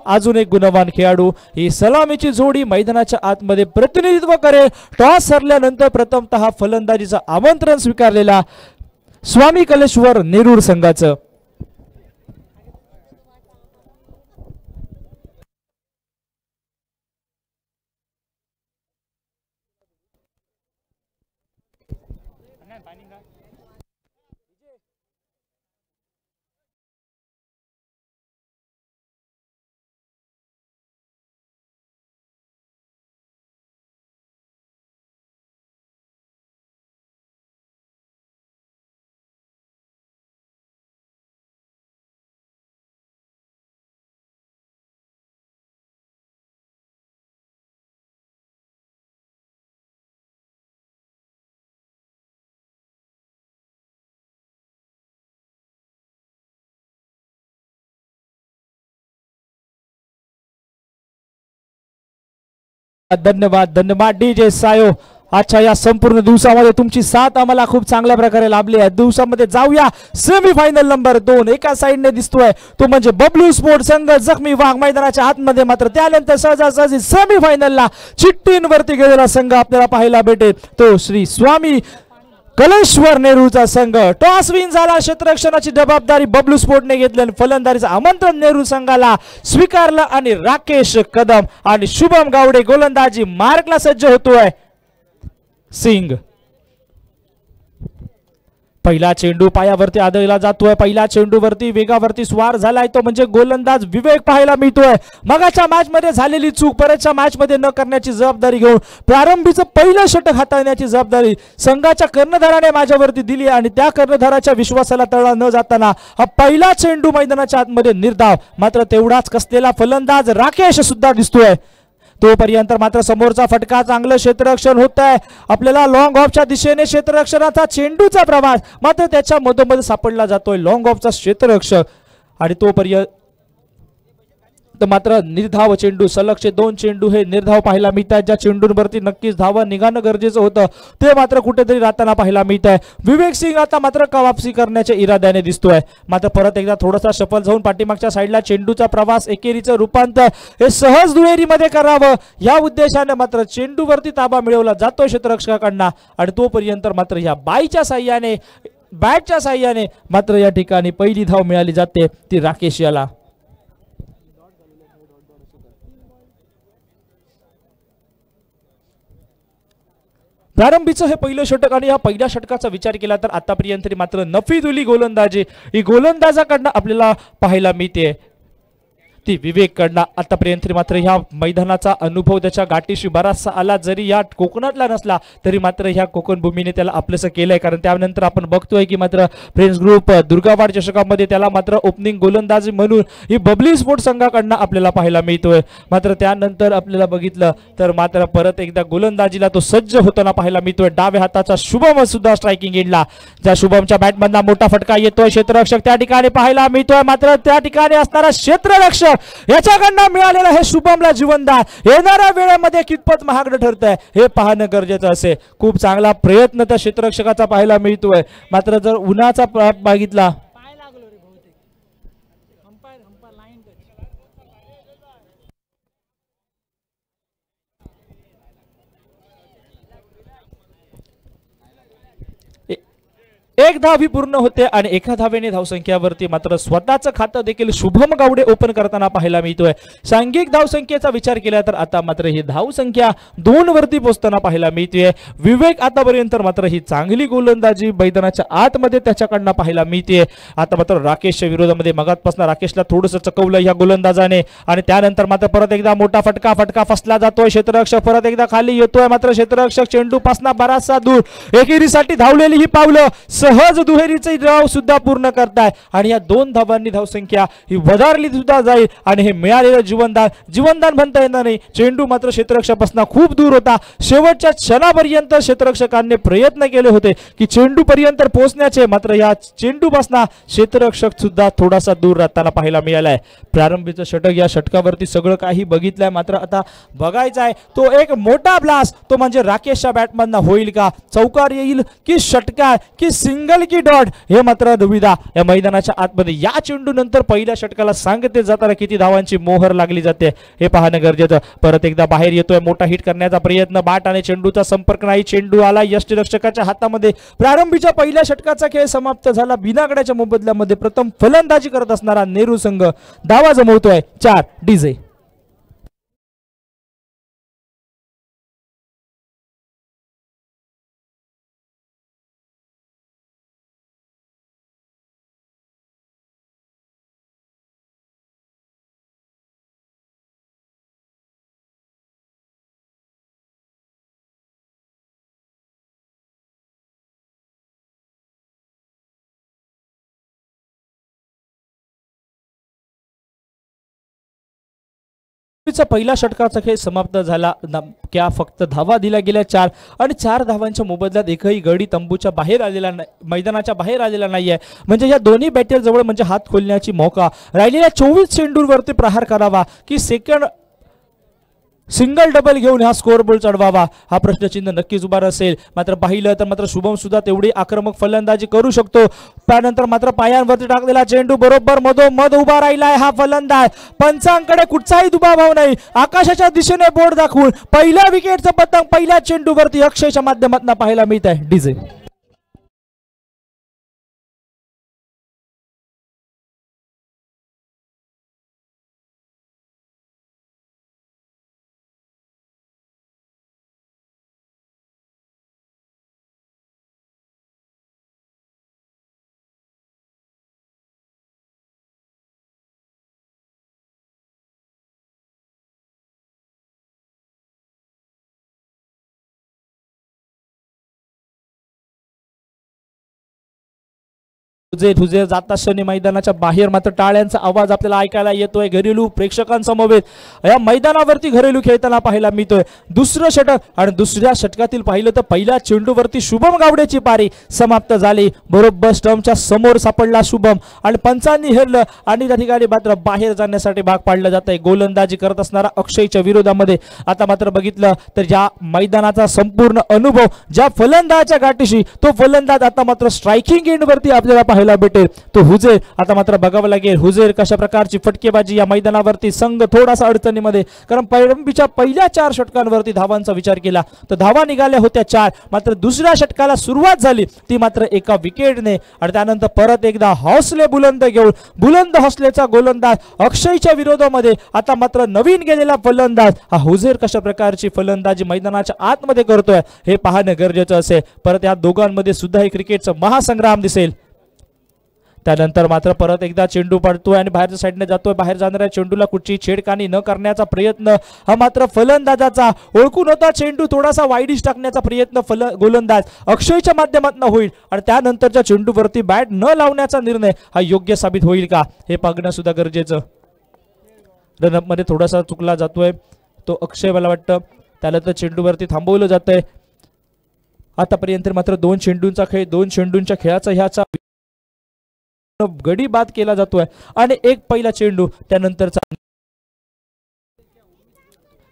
अजून एक गुणवान खेळाडू ही सलामीची जोडी मैदानाच्या आतमध्ये प्रतिनिधित्व करेल। टॉस हरल्यानंतर प्रथमतः फलंदाजीचं आमंत्रण स्वीकारलेला स्वामी कलेश्वर नेरूर संघाचं। धन्यवाद धन्यवाद डीजे सायो। अच्छा, या संपूर्ण दिवसामध्ये तुमची साथ आम्हाला खूप चांगल्या प्रकारे लाभली आहे। दिवसामध्ये जाऊया सेमीफायनल नंबर 2। एका साइडने दिसतोय तो म्हणजे बबलू स्पोर्ट संघ जखमी वाघ मैदानाच्या आतमध्ये, मात्र त्यानंतर सहजासहजी सेमीफायनलला चिठ्ठींवरती गेलेला संघ आपल्याला पाहायला भेटेल तो श्री स्वामी कलेश्वर नेरूरचा संघ। टॉस विन झाला, क्षेत्ररक्षणाची जबाबदारी बबलू स्पोर्टने घेतली आणि फलंदाजीचं आमंत्रण नेरूर संघाला स्वीकारलं आणि राकेश कदम आणि शुभम गावडे गोलंदाजी मार्कला सज्ज होतोय। सिंग पहिला चेंडू पायावरती आदळला जातोय, पहिल्या चेंडूवरती वेगावरती स्वार झालाय तो म्हणजे गोलंदाज विवेक पाहायला मिळतोय। मगाच्या मॅच मध्ये झालेली चूक परतच्या मॅच मध्ये न करण्याची जबाबदारी घेऊन प्रारंभीचं पहिलं षटक हाताळण्याची जबाबदारी संघाच्या कर्णधाराने माझ्यावरती दिली आणि त्या कर्णधाराच्या विश्वासाला तडा न जाताना हा पहिला चेंडू मैदानाच्या आतमध्ये निर्धाव। मात्र तेवढाच कसलेला फलंदाज राकेश सुद्धा दिसतोय। तोपर्यंत मात्र समोरचा फटका, चांगलं क्षेत्ररक्षण होत आहे आपल्याला लॉंग ऑफच्या दिशेने क्षेत्ररक्षणाचा चेंडूचा प्रवास, मात्र त्याच्या मधोमध सापडला जातोय लॉंग ऑफचा क्षेत्ररक्षक आणि तोपर्यंत मात्र निर्धाव चेंडू, सलगचे 2 चेंडू हे निर्धाव पाहायला मिळतात। ज्या चेंडूंवरती नक्कीच धावा निघाणं गरजेचं होतं ते मात्र कुठेतरी राहताना पाहायला मिळत आहे। विवेक सिंग आता मात्र वापसी करण्याच्या इराद्याने दिसतोय, मात्र परत एकदा थोडासा सफल जाऊन पाठीमागच्या साईडला चेंडूचा प्रवास, एकेरीचं रूपांतर हे सहज दुहेरीमध्ये करावं या उद्देशाने मात्र चेंडूवरती ताबा मिळवला जातोय क्षेत्ररक्षकांना आणि तोपर्यंत मात्र या बाईच्या साह्याने, बॅटच्या साह्याने मात्र या ठिकाणी पहिली धाव मिळाली जाते ती राकेश याला। प्रारंभीचं हे पहिलं षटक आणि या पहिल्या षटकाचा विचार केला तर आतापर्यंत मात्र नफीदुली गोलंदाजी ही गोलंदाजाकडनं आपल्याला पाहायला मिळते ती विवेककडनं। आतापर्यंत मात्र ह्या मैदानाचा अनुभव त्याच्या गाठीशी बराचसा आला, जरी या कोकणातला नसला तरी मात्र ह्या कोकण भूमीने त्याला आपलंसं केलंय। कारण त्यानंतर आपण बघतोय की मात्र फ्रेंड्स ग्रुप दुर्गावाड चषकामध्ये त्याला मात्र ओपनिंग गोलंदाजी म्हणून ही बबली स्पोर्ट संघाकडनं आपल्याला पाहायला मिळतोय। मात्र त्यानंतर आपल्याला बघितलं तर मात्र परत एकदा गोलंदाजीला तो सज्ज होताना पाहायला मिळतोय। डाव्या हाताचा शुभम सुद्धा स्ट्रायकिंग एंडला, ज्या शुभमच्या बॅटमधला मोठा फटका येतोय, क्षेत्ररक्षक त्या ठिकाणी पाहायला मिळतोय, मात्र त्या ठिकाणी असणारा क्षेत्ररक्षक याच्याकडनं मिळालेलं हे शुभमला जीवनदान येणाऱ्या वेळेमध्ये कितपत महागडं ठरतंय हे पाहणं गरजेचं असेल। खूप चांगला प्रयत्न त्या क्षेत्ररक्षकाचा पाहायला मिळतोय, मात्र जर उन्हाचा बघितला एक धाव पूर्ण होते आणि एका धावेने धावसंख्यावरती मात्र स्वतःचं खातं देखील शुभम गावडे ओपन करताना पाहायला मिळतोय। सांघिक धावसंख्येचा विचार केला तर आता मात्र ही धावसंख्या 2 वरती पोहोचताना पाहायला मिळते। विवेक आतापर्यंत मात्र ही चांगली गोलंदाजी मैदानाच्या आतमध्ये त्याच्याकडनं पाहायला मिळते। आता मात्र राकेशच्या विरोधामध्ये मगातपासून राकेशला थोडंसं चकवलं या गोलंदाजाने आणि त्यानंतर मात्र परत एकदा मोठा फटका फसला जातोय, क्षेत्ररक्षक परत एकदा खाली येतोय, मात्र क्षेत्ररक्षक चेंडूपासून बराचसा दूर एकेरीसाठी धावलेली ही पावलं सहज दुहेरीचे धाव सुद्धा पूर्ण करताय आणि या 2 धावांनी धावसंख्या ही वधारली सुद्धा जाईल आणि हे मिळालेलं जीवनदान म्हणता येणार नाही। चेंडू मात्र क्षेत्ररक्षकापासून खूप दूर होता, शेवटच्या क्षणापर्यंत क्षेत्ररक्षकांनी प्रयत्न केले होते की चेंडू पर्यंत पोहोचण्याचे, मात्र या चेंडूपासून क्षेत्ररक्षक सुद्धा थोडासा दूर राहताना पाहायला मिळालाय। प्रारंभीचं षटक, या षटकावरती सगळं काही बघितलंय, मात्र आता बघायचं आहे तो एक मोठा ब्लास्ट तो म्हणजे राकेशच्या बॅटमधनं होईल का, चौकार येईल की षटकार की सिंगल सिंगल की डॉट हे मात्र दुविधा या मैदानाच्या आतमध्ये. या चेंडू नंतर पहिल्या षटकाला सांगते जाताना किती धावांची मोहर लागली जाते हे पाहणं गरजेचं. परत एकदा बाहेर येतोय, मोठा हिट करण्याचा प्रयत्न, बाट आणि चेंडूचा संपर्क नाही, चेंडू आला यष्टीरक्षकाच्या हातामध्ये. प्रारंभीच्या पहिल्या षटकाचा खेळ समाप्त झाला. बिनागड्याच्या मोबदल्यामध्ये प्रथम फलंदाजी करत असणारा नेहरू संघ धावा जमवतोय 4 डीजे. पहिला षटकाचा खेळ समाप्त झाला. क्या फक्त धावा दिल्या गेल्या 4 आणि 4 धावांच्या मोबदल्यात एकही गडी तंबूच्या बाहेर आलेला नाही, मैदानाच्या बाहेर आलेला नाहीये. म्हणजे या दोन्ही बॅटर जवळ म्हणजे हात खोलण्याची मौका. राहिलेल्या 24 चेंडूंवरती प्रहार करावा की सेकंड सिंगल डबल घेऊन हा स्कोअर बोर्ड चढवावा हा प्रश्नचिन्ह नक्कीच उभा असेल. मात्र पाहिलं तर मात्र शुभम सुद्धा तेवढी आक्रमक फलंदाजी करू शकतो. त्यानंतर मात्र पायांवरती टाकलेला चेंडू बरोबर मधोमध उभा राहिलाय हा फलंदाज. पंचांकडे कुठचाही दुभाव नाही. आकाशाच्या दिशेने बोर्ड दाखवून पहिल्या विकेटचं पतंग पहिल्या चेंडूवरती अक्षयच्या माध्यमातून पाहायला मिळत आहे. डीजे हुजे जाता क्षणी मैदानाच्या बाहेर मात्र टाळ्यांचा आवाज आपल्याला ऐकायला येतोय. घरेलू प्रेक्षकांसमवेत या मैदानावरती घरेलू खेळताना पाहायला मिळतोय. दुसरं षटक आणि दुसऱ्या षटकातील पाहिलं तर पहिल्या चेंडूवरती शुभम गावडेची पारी समाप्त झाली. बरोबर स्टंपच्या समोर सापडला शुभम आणि पंचांनी हेरलं आणि त्या ठिकाणी मात्र बाहेर जाण्यासाठी भाग पाडलं जात आहे. गोलंदाजी करत असणारा अक्षयच्या विरोधामध्ये आता मात्र बघितलं तर या मैदानाचा संपूर्ण अनुभव ज्या फलंदाजाच्या गाठीशी तो फलंदाज आता मात्र स्ट्रायकिंग एंडवरती आपल्याला पाहायला भेटेल तो हुजेर. आता मात्र बघावं लागेल हुजेर कशा प्रकारची फटकेबाजी या मैदानावरती. संघ थोडासा अडचणीमध्ये, कारण प्रारंभीच्या पहिल्या 4 षटकांवरती धावांचा विचार केला तर धावा निघाल्या होत्या 4. मात्र दुसऱ्या षटकाला सुरुवात झाली ती मात्र एका विकेटने आणि त्यानंतर परत एकदा हौसले बुलंद घेऊन बुलंद हौसलेचा गोलंदाज अक्षयच्या विरोधामध्ये आता मात्र नवीन गेलेला फलंदाज हा हुजेर कशा प्रकारची फलंदाजी मैदानाच्या आतमध्ये करतोय हे पाहणं गरजेचं असेल. परत या दोघांमध्ये सुद्धा हे क्रिकेटचा महासंग्राम दिसेल. त्यानंतर मात्र परत एकदा चेंडू पडतोय आणि बाहेरच्या साईडने जातोय. बाहेर जाणाऱ्या चेंडूला कुठची छेडखानी न करण्याचा प्रयत्न हा मात्र फलंदाजाचा ओळखून होता. चेंडू थोडासा वाईडिश टाकण्याचा प्रयत्न गोलंदाज अक्षयच्या माध्यमातून होईल आणि त्यानंतरच्या चेंडूवरती बॅट न लावण्याचा निर्णय हा योग्य साबित होईल का हे पाहणं सुद्धा गरजेचं. रनअप मध्ये थोडासा चुकला जातोय तो अक्षय, मला वाटतं त्याला तर चेंडूवरती थांबवलं जातंय. आतापर्यंत मात्र 2 चेंडूंचा खेळ, 2 चेंडूंच्या खेळाचा ह्याचा गडी बाद केला जातोय आणि एक पहिला चेंडू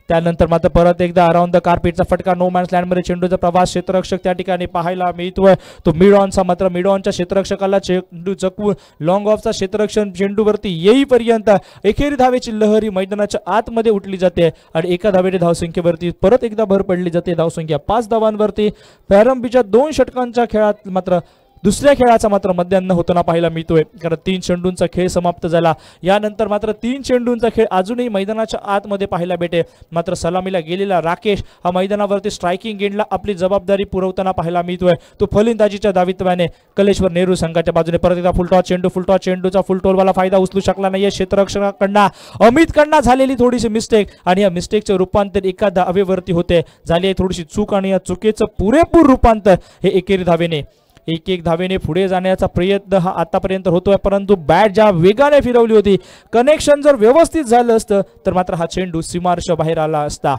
त्यानंतर मात्र परत एकदा अराउंड द कार्पेटचा फटका. नो मॅन्स लँड मध्ये चेंडूचा प्रवास. क्षेत्ररक्षक त्या ठिकाणी पाहायला मिळतोय तो मिडॉनचा. मात्र मिडॉनच्या क्षेत्ररक्षकाला चेंडू चकवून लॉंग ऑफचा क्षेत्ररक्षण चेंडूवरती येईपर्यंत एकेरी धावेची लहरी मैदानाच्या आतमध्ये उठली जाते आणि एका धावेने धावसंख्येवरती परत एकदा भर पडली जाते. धावसंख्या 5 धावांवरती. प्रारंभीच्या 2 षटकांच्या खेळात मात्र दुसऱ्या खेळाचा मात्र मध्यान्ह होताना पाहायला मिळतोय, कारण 3 चेंडूंचा खेळ समाप्त झाला. यानंतर मात्र 3 चेंडूंचा खेळ अजूनही मैदानाच्या आतमध्ये पाहायला भेटे. मात्र सलामीला गेलेला राकेश हा मैदानावरती स्ट्रायकिंग एंडला आपली जबाबदारी पुरवताना पाहायला मिळतोय. तो फलंदाजीच्या दावित्वाने कलेश्वर नेहरू संघाच्या बाजूने परत एकदा फुलटॉस चेंडूचा फुलटॉलवाला फायदा उचलू शकला नाहीये क्षेत्ररक्षकांकडून. अमितकडनं झालेली थोडीशी मिस्टेक आणि या मिस्टेकचे रूपांतर एका धावेवरती होते. झाली थोडीशी चूक आणि या चुकीचं पुरेपूर रूपांतर हे एकेरी धावेने 1-1 धावेने पुढे जाण्याचा प्रयत्न हा आतापर्यंत होतोय. परंतु बॅट ज्या वेगाने फिरवली होती, कनेक्शन जर व्यवस्थित झालं असतं तर मात्र हा चेंडू सीमारेषा बाहेर आला असता.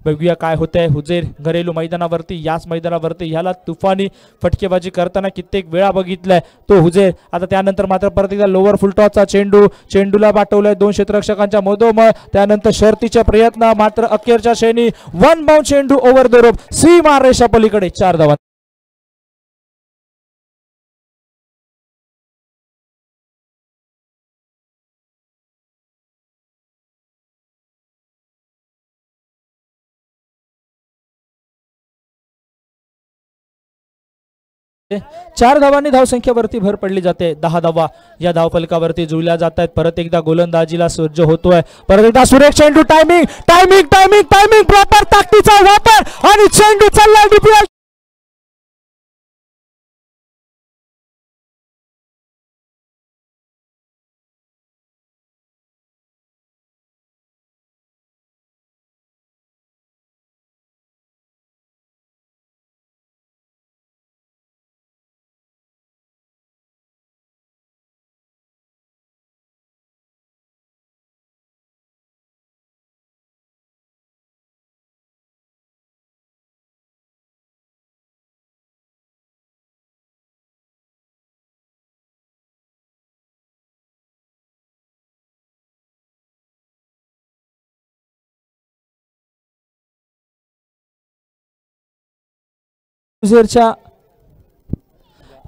बघूया काय होतंय. हुजेर घरेलू मैदानावरती, याच मैदानावरती ह्याला तुफानी फटकेबाजी करताना कित्येक वेळा बघितलंय तो हुजेर. आता त्यानंतर मात्र परत एकदा लोअर फुलटॉसचा चेंडूला पाठवलाय 2 क्षेत्ररक्षकांच्या मधोमध. त्यानंतर शर्तीचे प्रयत्न मात्र अखेरच्या क्षणी 1 बाउंड चेंडू ओव्हर द रोप सीमारेषा पलीकडे 4 धावा. 4 धावांनी धावसंख्येवरती भर पडली जाते. 10 धावा या धावफलकावरती जुळल्या जात आहेत. परत एकदा गोलंदाजीला सज्ज होतोय. परत एकदा सुरेख चेंडू. Timing timing timing timing proper ताकदीचा वापर आणि चेंडू चालला डीपीएल.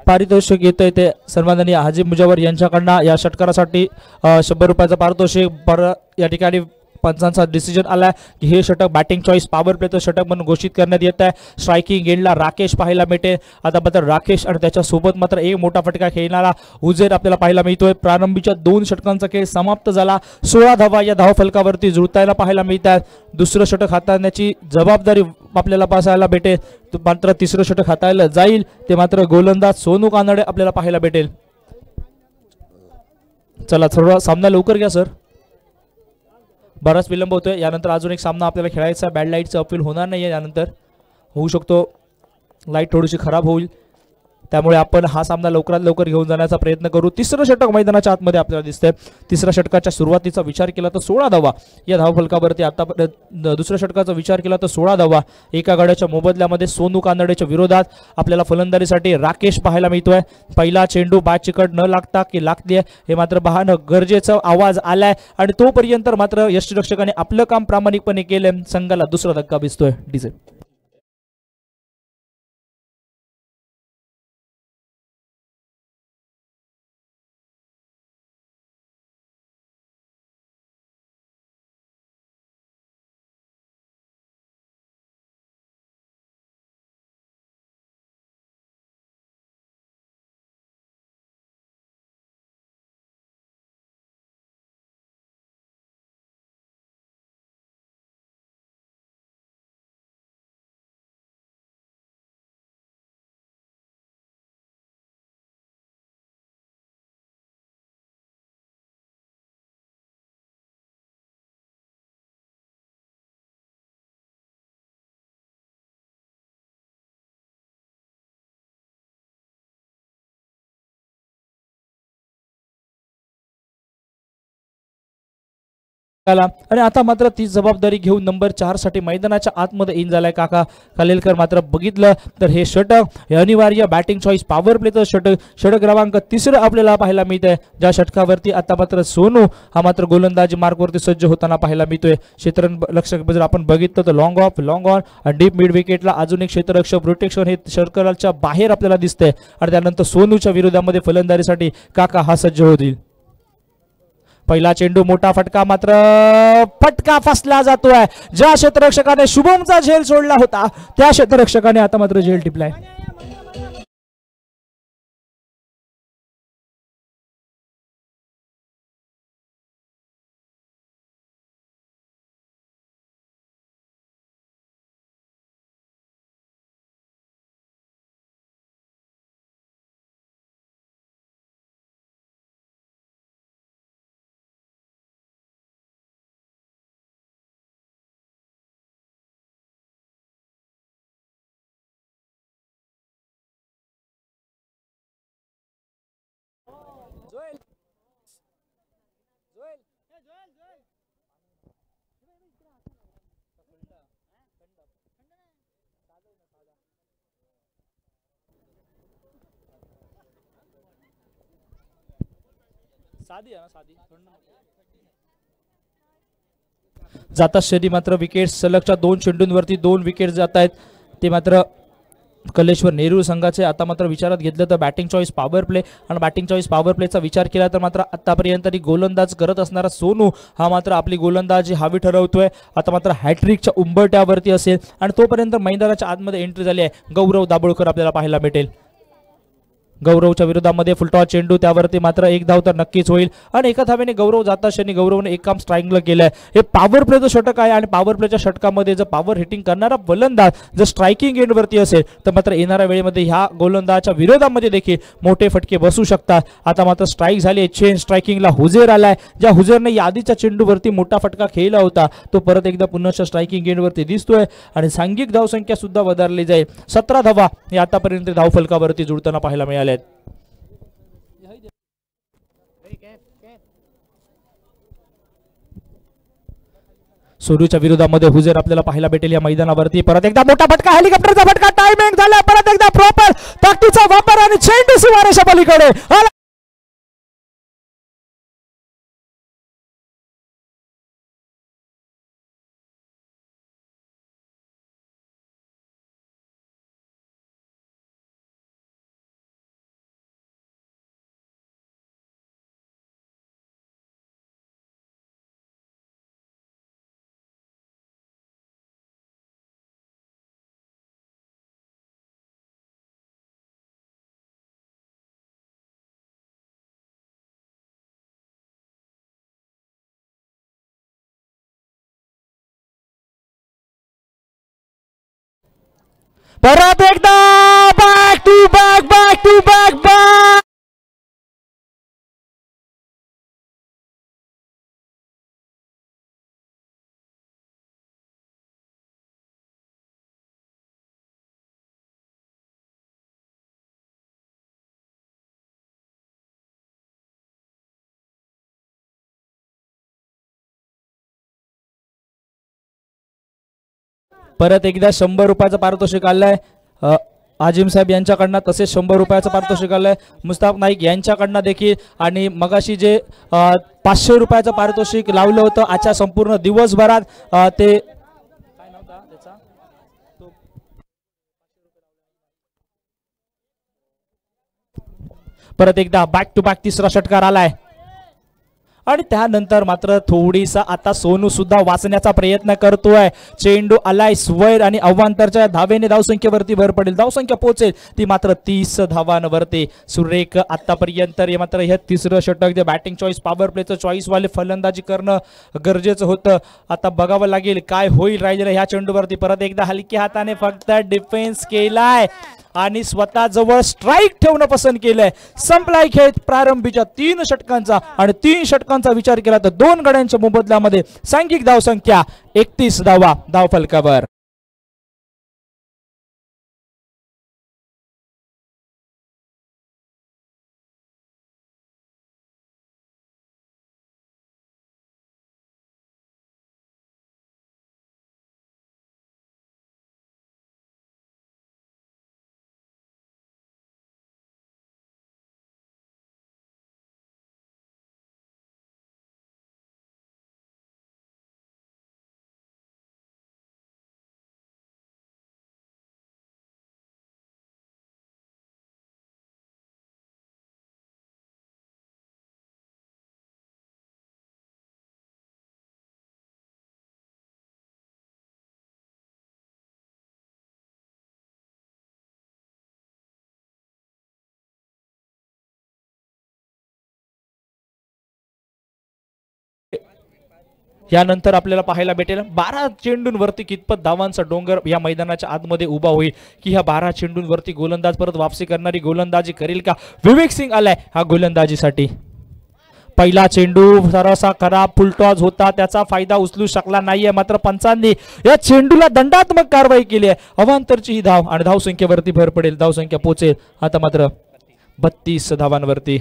पारितोषिक येत आहे ते सन्माननीय हाजी मुजावर यांच्याकडनं. या षटकारासाठी 100 रुपयाचं पारितोषिक. या ठिकाणी पंचांचा डिसिजन आलाय की हे षटक बॅटिंग चॉईस पॉवर प्लेचं षटक म्हणून घोषित करण्यात येत आहे. स्ट्रायकिंग एंडला राकेश पाहायला मिळते. आता मात्र राकेश आणि त्याच्यासोबत मात्र एक मोठा फटका खेळणारा उजेर आपल्याला पाहायला मिळतोय. प्रारंभीच्या 2 षटकांचा खेळ समाप्त झाला. 16 धावा या धावफलकावरती जुळतायला पाहायला मिळतात. दुसरं षटक हाताळण्याची जबाबदारी आपल्याला पाहायला भेटेल. मात्र तिसरं षटक हाताळलं जाईल ते मात्र गोलंदाज सोनू कानडे आपल्याला पाहायला भेटेल. चला थोडा सामना लवकर घ्या सर, बराच विलंब होतोय. यानंतर अजून एक सामना आपल्याला खेळायचा. बॅड लाईटचं अपील होणार नाहीये. यानंतर होऊ शकतो लाईट थोडीशी खराब होईल, त्यामुळे आपण हा सामना लवकरात लवकर घेऊन जाण्याचा प्रयत्न करू. तिसरं षटक मैदानाच्या आतमध्ये आपल्याला दिसतंय. तिसऱ्या षटकाच्या सुरुवातीचा विचार केला तर 16 धावा या धावफलकावरती. आता दुसऱ्या षटकाचा विचार केला तर 16 धावा. एका गड्याच्या मोबदल्यामध्ये सोनू कानडेच्या विरोधात आपल्याला फलंदाजीसाठी राकेश पाहायला मिळतोय. पहिला चेंडू बॅट चिकट न लागता की लागते हे मात्र पाहणं गरजेचं. आवाज आलाय आणि तोपर्यंत मात्र यष्टीरक्षकाने आपलं काम प्रामाणिकपणे केलंय. संघाला दुसरा धक्का भिजतोय. डीजे आणि आता मात्र ती जबाबदारी घेऊन नंबर 4 साठी मैदानाच्या आतमध्ये इन झालाय काका खालेलकर. मात्र बघितलं तर हे षटक हे अनिवार्य बॅटिंग चॉईस पॉवर प्लेचं षटक क्रमांक 3 आपल्याला पाहायला मिळतंय. ज्या आता मात्र सोनू हा मात्र गोलंदाजी मार्कवरती सज्ज होताना पाहायला मिळतोय. क्षेत्ररक्षक जर आपण बघितलं तर लॉंग ऑफ लॉंग ऑन आणि डीप मिड विकेटला अजून एक क्षेत्ररक्षक प्रोटेक्शन हे सर्कलच्या बाहेर आपल्याला दिसतंय. आणि त्यानंतर सोनूच्या विरोधामध्ये फलंदाजीसाठी काका हा सज्ज होतील. पहिला चेंडू मोठा फटका, मात्र फटका फसला जातोय. ज्या क्षेत्ररक्षकाने शुभमचा झेल सोडला होता त्या क्षेत्ररक्षकाने आता मात्र झेल टिपलाय. जाता शरी मात्र विकेट सलगच्या 2 चेंडूंवरती 2 विकेट जात आहेत. ते मात्र कलेश्वर नेहरू संघाचे. आता मात्र विचारात घेतलं तर बॅटिंग चॉईस पॉवर प्ले आणि बॅटिंग चॉईस पॉवर प्लेचा विचार केला तर मात्र आतापर्यंत गोलंदाज करत असणारा सोनू हा मात्र आपली गोलंदाजी हवी ठरवतोय. आता मात्र हॅट्रिकच्या उंबरट्यावरती असेल आणि तोपर्यंत मैदानाच्या आतमध्ये एंट्री झाली आहे. गौरव दाभोळकर आपल्याला पाहायला भेटेल. गौरवच्या विरोधामध्ये फुलटॉस चेंडू, त्यावरती मात्र एक धाव तर नक्कीच होईल आणि एका धावेने गौरव जाता क्षणी गौरवने एक काम स्ट्राईकला केलंय. हे पॉवर प्लेचं षटक आहे आणि पॉवर प्लेच्या षटकामध्ये जर पॉवर हिटिंग करणारा गोलंदाज जर स्ट्रायकिंग एंडवरती असेल तर मात्र येणाऱ्या वेळेमध्ये ह्या गोलंदाजाच्या विरोधामध्ये देखील मोठे फटके बसू शकतात. आता मात्र स्ट्राईक झाली, चेन स्ट्रायकिंगला हुजेर आलाय. ज्या हुजेरने यादीच्या चेंडूवरती मोठा फटका खेळला होता तो परत एकदा पुन्हा स्ट्रायकिंग एंडवरती दिसतोय आणि सांघिक धावसंख्या सुद्धा वधारली जाईल. 17 धावा हे आतापर्यंत धावफलकावरती जुळताना पाहायला मिळाले आहेत. सुरूच्या विरोधामध्ये हुजेर आपल्याला पाहायला भेटेल या मैदानावरती. परत एकदा मोठा फटका, हेलिकॉप्टरचा फटका, टायमिंग झाला, परत एकदा प्रॉपर ताकदीचा वापर आणि चेंडू सीमारेषा पलीकडे. परत एकदा back to back, back to back, back. परत एकदा 100 रुपयाचं पारितोषिक आलंय आजिम साहेब यांच्याकडनं, तसेच 100 रुपयाचं पारितोषिक आलंय मुस्ताफ नाईक यांच्याकडनं देखील. आणि मगाशी जे 500 रुपयाचं पारितोषिक लावलं होतं आजच्या संपूर्ण दिवसभरात ते काय नव्हता त्याचा परत एकदा बॅक टू बॅक तिसरा षटकार आलाय आणि त्यानंतर मात्र थोडीसा आता सोनू सुद्धा वाचण्याचा प्रयत्न करतोय. चेंडू आलाय स्वैर आणि अवांतरच्या धावेने धावसंख्येवरती भर पडेल, धावसंख्या पोहोचेल ती मात्र 30 धावांवरती. सुरेख आतापर्यंत मात्र हे तिसरं षटक जे बॅटिंग चॉईस पॉवर प्लेचं चॉईस वाले फलंदाजी करणं गरजेचं होतं. आता बघावं लागेल काय होईल राहिलेलं ह्या चेंडूवरती. परत एकदा हलक्या हाताने फक्त डिफेन्स केलाय आणि स्वतः जवळ स्ट्राईक ठेवणं पसंत केलंय. संपलाय खेळ प्रारंभीच्या 3 षटकांचा आणि 3 षटकांचा विचार केला तर 2 गड्यांच्या मोबदल्यामध्ये सांघिक धावसंख्या 31 धावा धावफलकावर. यानंतर आपल्याला पाहायला भेटेल 12 चेंडूंवरती कितपत धावांचा डोंगर या मैदानाच्या आतमध्ये उभा होईल की ह्या 12 चेंडूंवरती गोलंदाज परत वापसी करणारी गोलंदाजी करेल का. विवेक सिंग आलाय हा गोलंदाजीसाठी. पहिला चेंडू जरासा खराब फुलटॉस होता, त्याचा फायदा उचलू शकला नाहीये, मात्र पंचांनी या चेंडूला दंडात्मक कारवाई केली आहे. अवांतरची ही धाव आणि धावसंख्येवरती भर पडेल, धावसंख्या पोहोचेल आता मात्र 32 धावांवरती.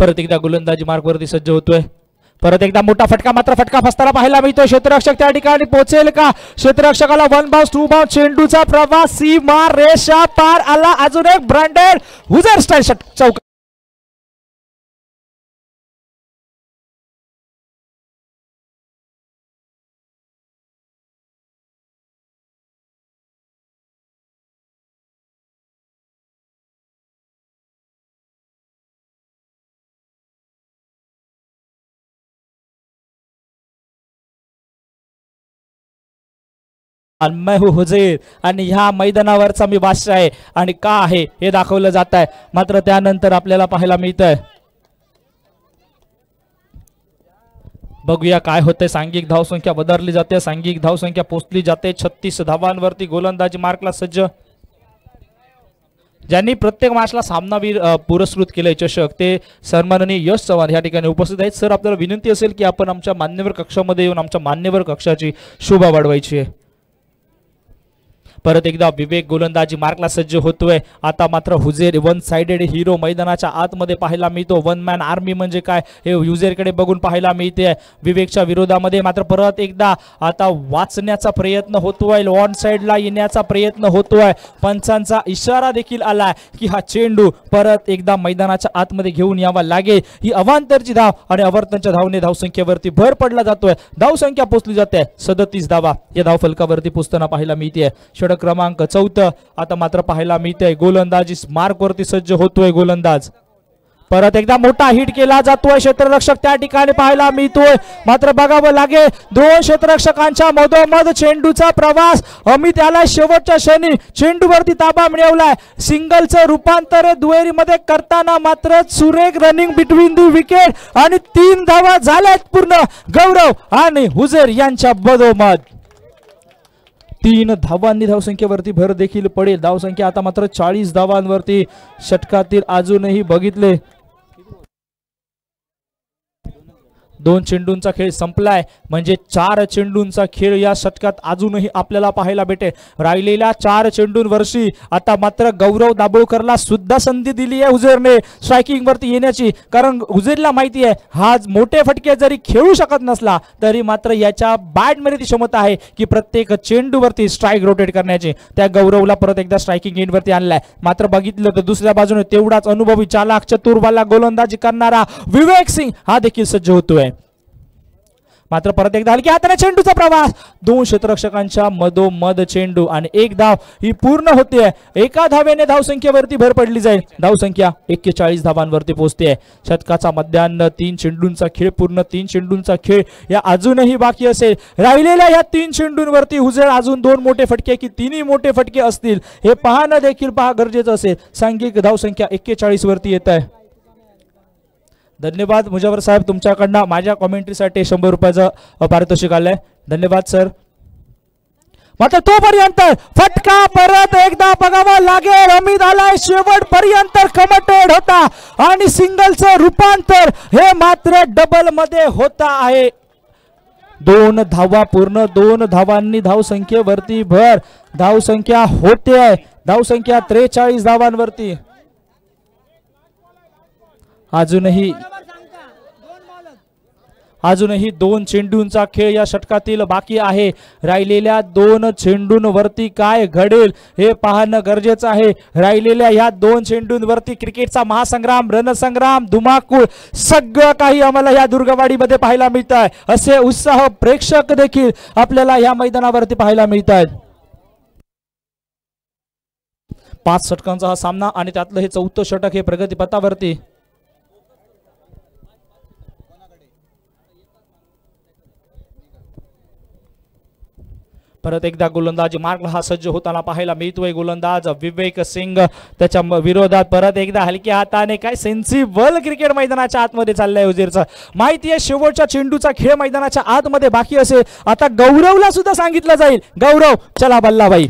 परत एकदा गोलंदाजी मार्गवरती सज्ज होतोय. परत एकदा मोठा फटका, मात्र फटका फसताना पाहायला मिळतोय. क्षेत्ररक्षक त्या ठिकाणी पोहोचेल का. क्षेत्ररक्षकाला 1 बाउन्स 2 बाउन्स चेंडूचा प्रवास सीमा रेषा पार आला. अजून एक ब्रँडेड हुजर स्टाईल चौक मैं हूं हुजैर आणि ह्या मैदानावरचा मी बादशाह आहे आणि का आहे हे दाखवलं जात आहे। मात्र त्यानंतर आपल्याला पाहायला मिळतंय, बघूया काय होतंय। सांघिक धावसंख्या वधारली जाते, सांघिक धावसंख्या पोहोचली जाते 36 धावांवरती। गोलंदाजी मार्कला सज्ज, ज्यांनी प्रत्येक मॅचला सामनावीर पुरस्कृत केले चषक ते सन्माननीय यश चव्हाण या ठिकाणी उपस्थित आहेत। सर, आपल्याला विनंती असेल की आपण आमच्या मान्यवर कक्षामध्ये येऊन आमच्या मान्यवर कक्षाची शोभा वाढवायची आहे। परत एकदा विवेक गोलंदाजी मार्कला सज्ज होतोय। आता मात्र हुजैर वन साइडेड हिरो मैदानाच्या आतमध्ये पाहायला मिळतो। वन मॅन आर्मी म्हणजे काय हे हुजैरकडे बघून पाहायला मिळते। विवेकच्या विरोधामध्ये मात्र परत एकदा आता वाचण्याचा प्रयत्न होतोय, ऑन साइडला येण्याचा प्रयत्न होतोय। पंचांचा इशारा देखील आलाय की हा चेंडू परत एकदा मैदानाच्या आतमध्ये घेऊन यावा लागेल। ही अवांतरची धाव आणि अवर्तनच्या धावने धावसंख्येवरती भर पडला जातोय। धावसंख्या पोहोचली जाते 37 धावा या धावफलकावरती पोहोचताना पाहायला मिळते। क्रमांक 14 आता मात्र पाहायला मिळते। गोलंदाजी मार्क वरती सज्ज होतोय गोलंदाज, परत एकदा मोठा हिट केला जातोय। क्षेत्ररक्षक त्या ठिकाणी पाहायला मिळतोय, मात्र बघावं लागेल दोन क्षेत्ररक्षकांच्या मधोमध चेंडूचा प्रवास। अमित याला शेवटच्या क्षणी चेंडूवरती ताबा मिळवलाय। सिंगलचं रूपांतर दुहेरीमध्ये करताना मात्र सुरेख रनिंग बिटवीन दी विकेट आणि 3 धावा झाल्यात पूर्ण गौरव आणि हुजैर यांच्या मधोमध। 3 धावांनी धावसंख्येवरती भर देखील पडेल। धावसंख्या आता मात्र 40 धावांवरती षटकातील अजूनही बघितले 2 चेंडूंचा खेळ संपलाय, म्हणजे 4 चेंडूंचा खेळ या षटकात अजूनही आपल्याला पाहायला भेटेल। राहिलेल्या 4 चेंडूंवरशी आता मात्र गौरव दाभोळकरला सुद्धा संधी दिली आहे हुजैरने स्ट्रायकिंग वरती येण्याची, कारण हुजैरला माहिती आहे हा मोठे फटके जरी खेळू शकत नसला तरी मात्र याच्या बॅटमध्ये ती क्षमता आहे की प्रत्येक चेंडूवरती स्ट्राइक रोटेट करण्याची। त्या गौरवला परत एकदा स्ट्रायकिंग एंड वरती आणलाय। मात्र बघितलं तर दुसऱ्या बाजूने तेवढाच अनुभवी चालाक चतुरवाला गोलंदाजी करणारा विवेक सिंग हा देखील सज्ज होतोय। मात्र परत एकदा हलक्या हाताने चेंडूचा प्रवास, 2 क्षेत्ररक्षकांच्या मधोमध चेंडू आणि 1 धाव ही पूर्ण होते। एका धावेने धावसंख्येवरती भर पडली जाईल। धावसंख्या 41 धावांवरती पोहोचते। षटकाचा मध्यान्ह 3 चेंडूंचा खेळ पूर्ण 3 चेंडूंचा खेळ या अजूनही बाकी असेल। राहिलेल्या या 3 चेंडूंवरती हुजैर अजून 2 मोठे फटके की 3ही मोठे फटके असतील हे पाहणं देखील गरजेचं असेल। सांघिक धावसंख्या 41 वरती येत आहे। धन्यवाद मुजवर साहेब, तुमच्याकडनं माझ्या कॉमेंट्रीसाठी 100 रुपयाचं पारितोषिक आलंय, धन्यवाद सर। मात्र तोपर्यंत फटका परत एकदा बघावा लागेल। अमित आलाय शेवटपर्यंत कमिटेड होता आणि सिंगलचं रूपांतर हे मात्र डबल मध्ये होता आहे। 2 धावा पूर्ण, 2 धावांनी धावसंख्येवरती भर। धावसंख्या होते आहे, धावसंख्या 43 धावांवरती। अजूनही 2 चेंडूंचा खेळ या षटकातील बाकी आहे। राहिलेल्या 2 चेंडूंवरती काय घडेल हे पाहणं गरजेचं आहे। राहिलेल्या या 2 चेंडूंवरती क्रिकेटचा महासंग्राम, रणसंग्राम, धुमाकूळ सगळं काही आम्हाला या दुर्गवाडीमध्ये पाहायला मिळत आहे। असे उत्साह प्रेक्षक देखील आपल्याला या मैदानावरती पाहायला मिळत आहेत। 5 षटकांचा हा सामना आणि त्यातलं हे 4थं षटक हे प्रगतीपथावरती। परत एकदा गोलंदाजी मार्कला हा सज्ज होताना पाहायला मिळतोय। गोलंदाज विवेक सिंग त्याच्या विरोधात परत एकदा हलक्या हाताने काय सेन्सिबल क्रिकेट मैदानाच्या आतमध्ये चाललंय हुजैरचं। माहिती आहे शेवटच्या चेंडूचा खेळ मैदानाच्या आतमध्ये बाकी असेल। आता गौरवला सुद्धा सांगितलं जाईल, गौरव चला बल्लाबाई।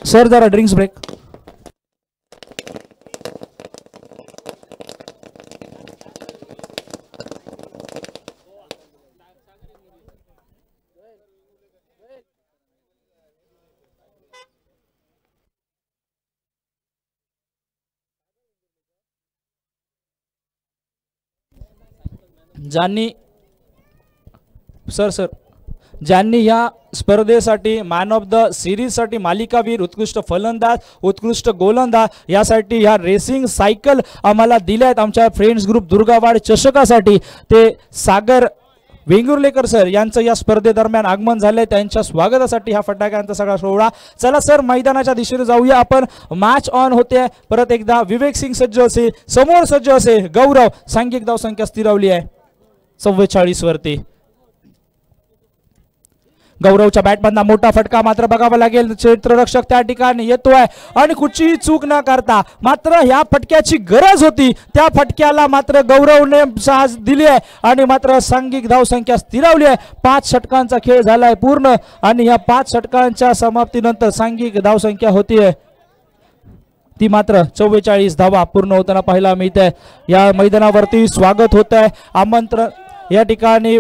सर जरा ड्रिंक्स ब्रेक। ज्यांनी या स्पर्धेसाठी मॅन ऑफ द सिरीज साठी मालिकावीर, उत्कृष्ट फलंदाज, उत्कृष्ट गोलंदाज यासाठी ह्या रेसिंग सायकल आम्हाला दिल्यात आमच्या फ्रेंड्स ग्रुप दुर्गावाड चषकासाठी, ते सागर वेंगुर्लेकर सर यांचं या स्पर्धेदरम्यान आगमन झालंय, त्यांच्या स्वागतासाठी हा फटाक्यांचा सगळा सोहळा. चला सर मैदानाच्या दिशेने जाऊया आपण. मॅच ऑन होते. परत एकदा विवेक सिंग सज्ज असेल, समोर सज्ज असेल गौरव. सांघिक धावसंख्या स्थिरावली आहे 44 वरती. गौरवच्या बॅटमधला मोठा फटका मात्र बघावा लागेल. क्षेत्ररक्षक त्या ठिकाणी येतोय आणि कुठचीही चूक न करता मात्र ह्या फटक्याची गरज होती, त्या फटक्याला मात्र गौरवने साथ दिली आहे आणि मात्र सांघिक धावसंख्या स्थिरावली आहे. 5 षटकांचा खेळ झालाय पूर्ण आणि या 5 षटकांच्या समाप्तीनंतर सांघिक धावसंख्या होतीये ती मात्र 44 धावा पूर्ण होताना पाहायला मिळते. या मैदानावरती स्वागत होत आहे. आमंत्रण या ठिकाणी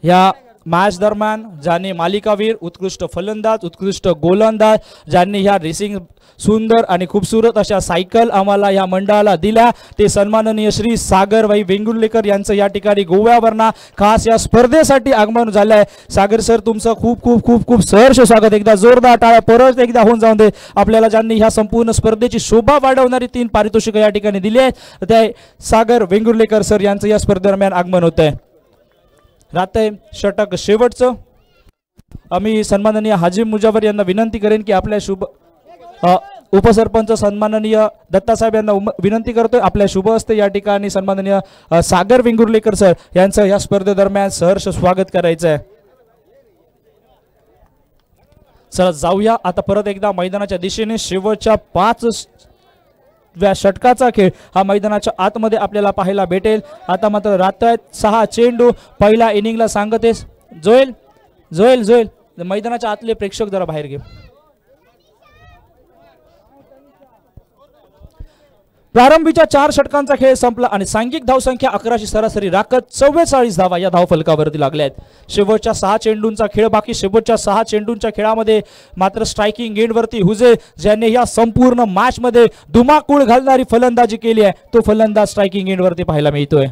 या मॅच दरम्यान ज्यांनी मालिकावीर, उत्कृष्ट फलंदाज, उत्कृष्ट गोलंदाज, ज्यांनी ह्या रेसिंग सुंदर आणि खूपसूरत अशा सायकल आम्हाला या मंडळाला दिल्या, ते सन्माननीय श्री सागरभाई वेंगुर्लेकर यांचं या ठिकाणी गोव्यावरना खास या स्पर्धेसाठी आगमन झालंय. सागर सर तुमचं खूप खूप खूप खूप सहर्ष स्वागत. एकदा जोरदार टाळ्या परत एकदा होऊन जाऊन दे. आपल्याला ज्यांनी ह्या संपूर्ण स्पर्धेची शोभा वाढवणारी 3 पारितोषिकं या ठिकाणी दिली आहेत, ते सागर वेंगुर्लेकर सर यांचं या स्पर्धेदरम्यान आगमन होत आहे. राहतंय षटक शेवटचं. आम्ही सन्माननीय हाजी मुजावर यांना विनंती करेन की आपल्या शुभ उपसरपंच सन्माननीय दत्तासाहेब यांना विनंती करतोय आपल्या शुभ हस्ते या ठिकाणी सन्माननीय सागर वेंगुर्लेकर सर यांचं या स्पर्धेदरम्यान सहर्ष स्वागत करायचं आहे. चला जाऊया आता परत एकदा मैदानाच्या दिशेने. शेवटच्या 5 षटकाचा खेळ हा मैदानाच्या आतमध्ये आपल्याला पाहायला भेटेल. आता मात्र राहतायत 6 चेंडू. पहिल्या इनिंगला सांगतेस जोएल जोएल जोएल मैदानाच्या आतले प्रेक्षक जरा बाहेर घे. प्रारंभीच्या 4 षटकांचा खेळ संपला आणि सांघिक धावसंख्या 11ची सरासरी राखत 44 धावा या धावफलकावरती लागल्या आहेत. शेवटच्या 6 चेंडूंचा खेळ बाकी. शेवटच्या 6 चेंडूंच्या खेळामध्ये मात्र स्ट्रायकिंग एंडवरती हुजे ज्याने या संपूर्ण मॅच मध्ये धुमाकूळ घालणारी फलंदाजी केली आहे, तो फलंदाज स्ट्रायकिंग एंडवरती पाहायला मिळतोय.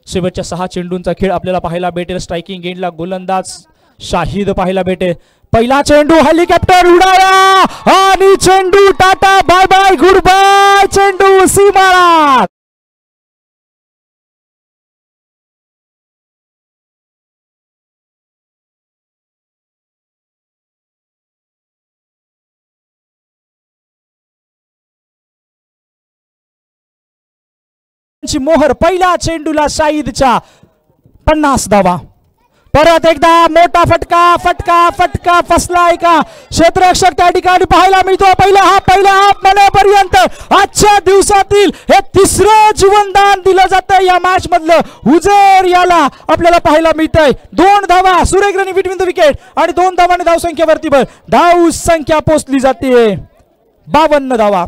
शेवटच्या 6 चेंडूंचा खेळ आपल्याला पाहायला भेटेल. स्ट्रायकिंग एंडला गोलंदाज शाहिद पाहायला भेटेल. पहिला चेंडू हेलिकॉप्टर उडाला आणि चेंडू tata bye bye goodbye. चेंडू सीमारात. मोहर पहिल्या चेंडूला शाहिदच्या 50 धावा. परत एकदा मोठा फटका फटका फटका फसलाय का क्षेत्ररक्षक त्या ठिकाणी पाहायला मिळतो. पहिला हाफ मनेपर्यंत आजच्या दिवसातील हे 3रं जीवनदान दिलं जातं या मॅच मधलं. हुजेर याला आपल्याला पाहायला मिळतंय. 2 धावा सुरेख रनिंग बिटवीन द विकेट आणि 2 धावांनी धावसंख्येवरती भर. धाव संख्या पोहोचली जाते 52 धावा.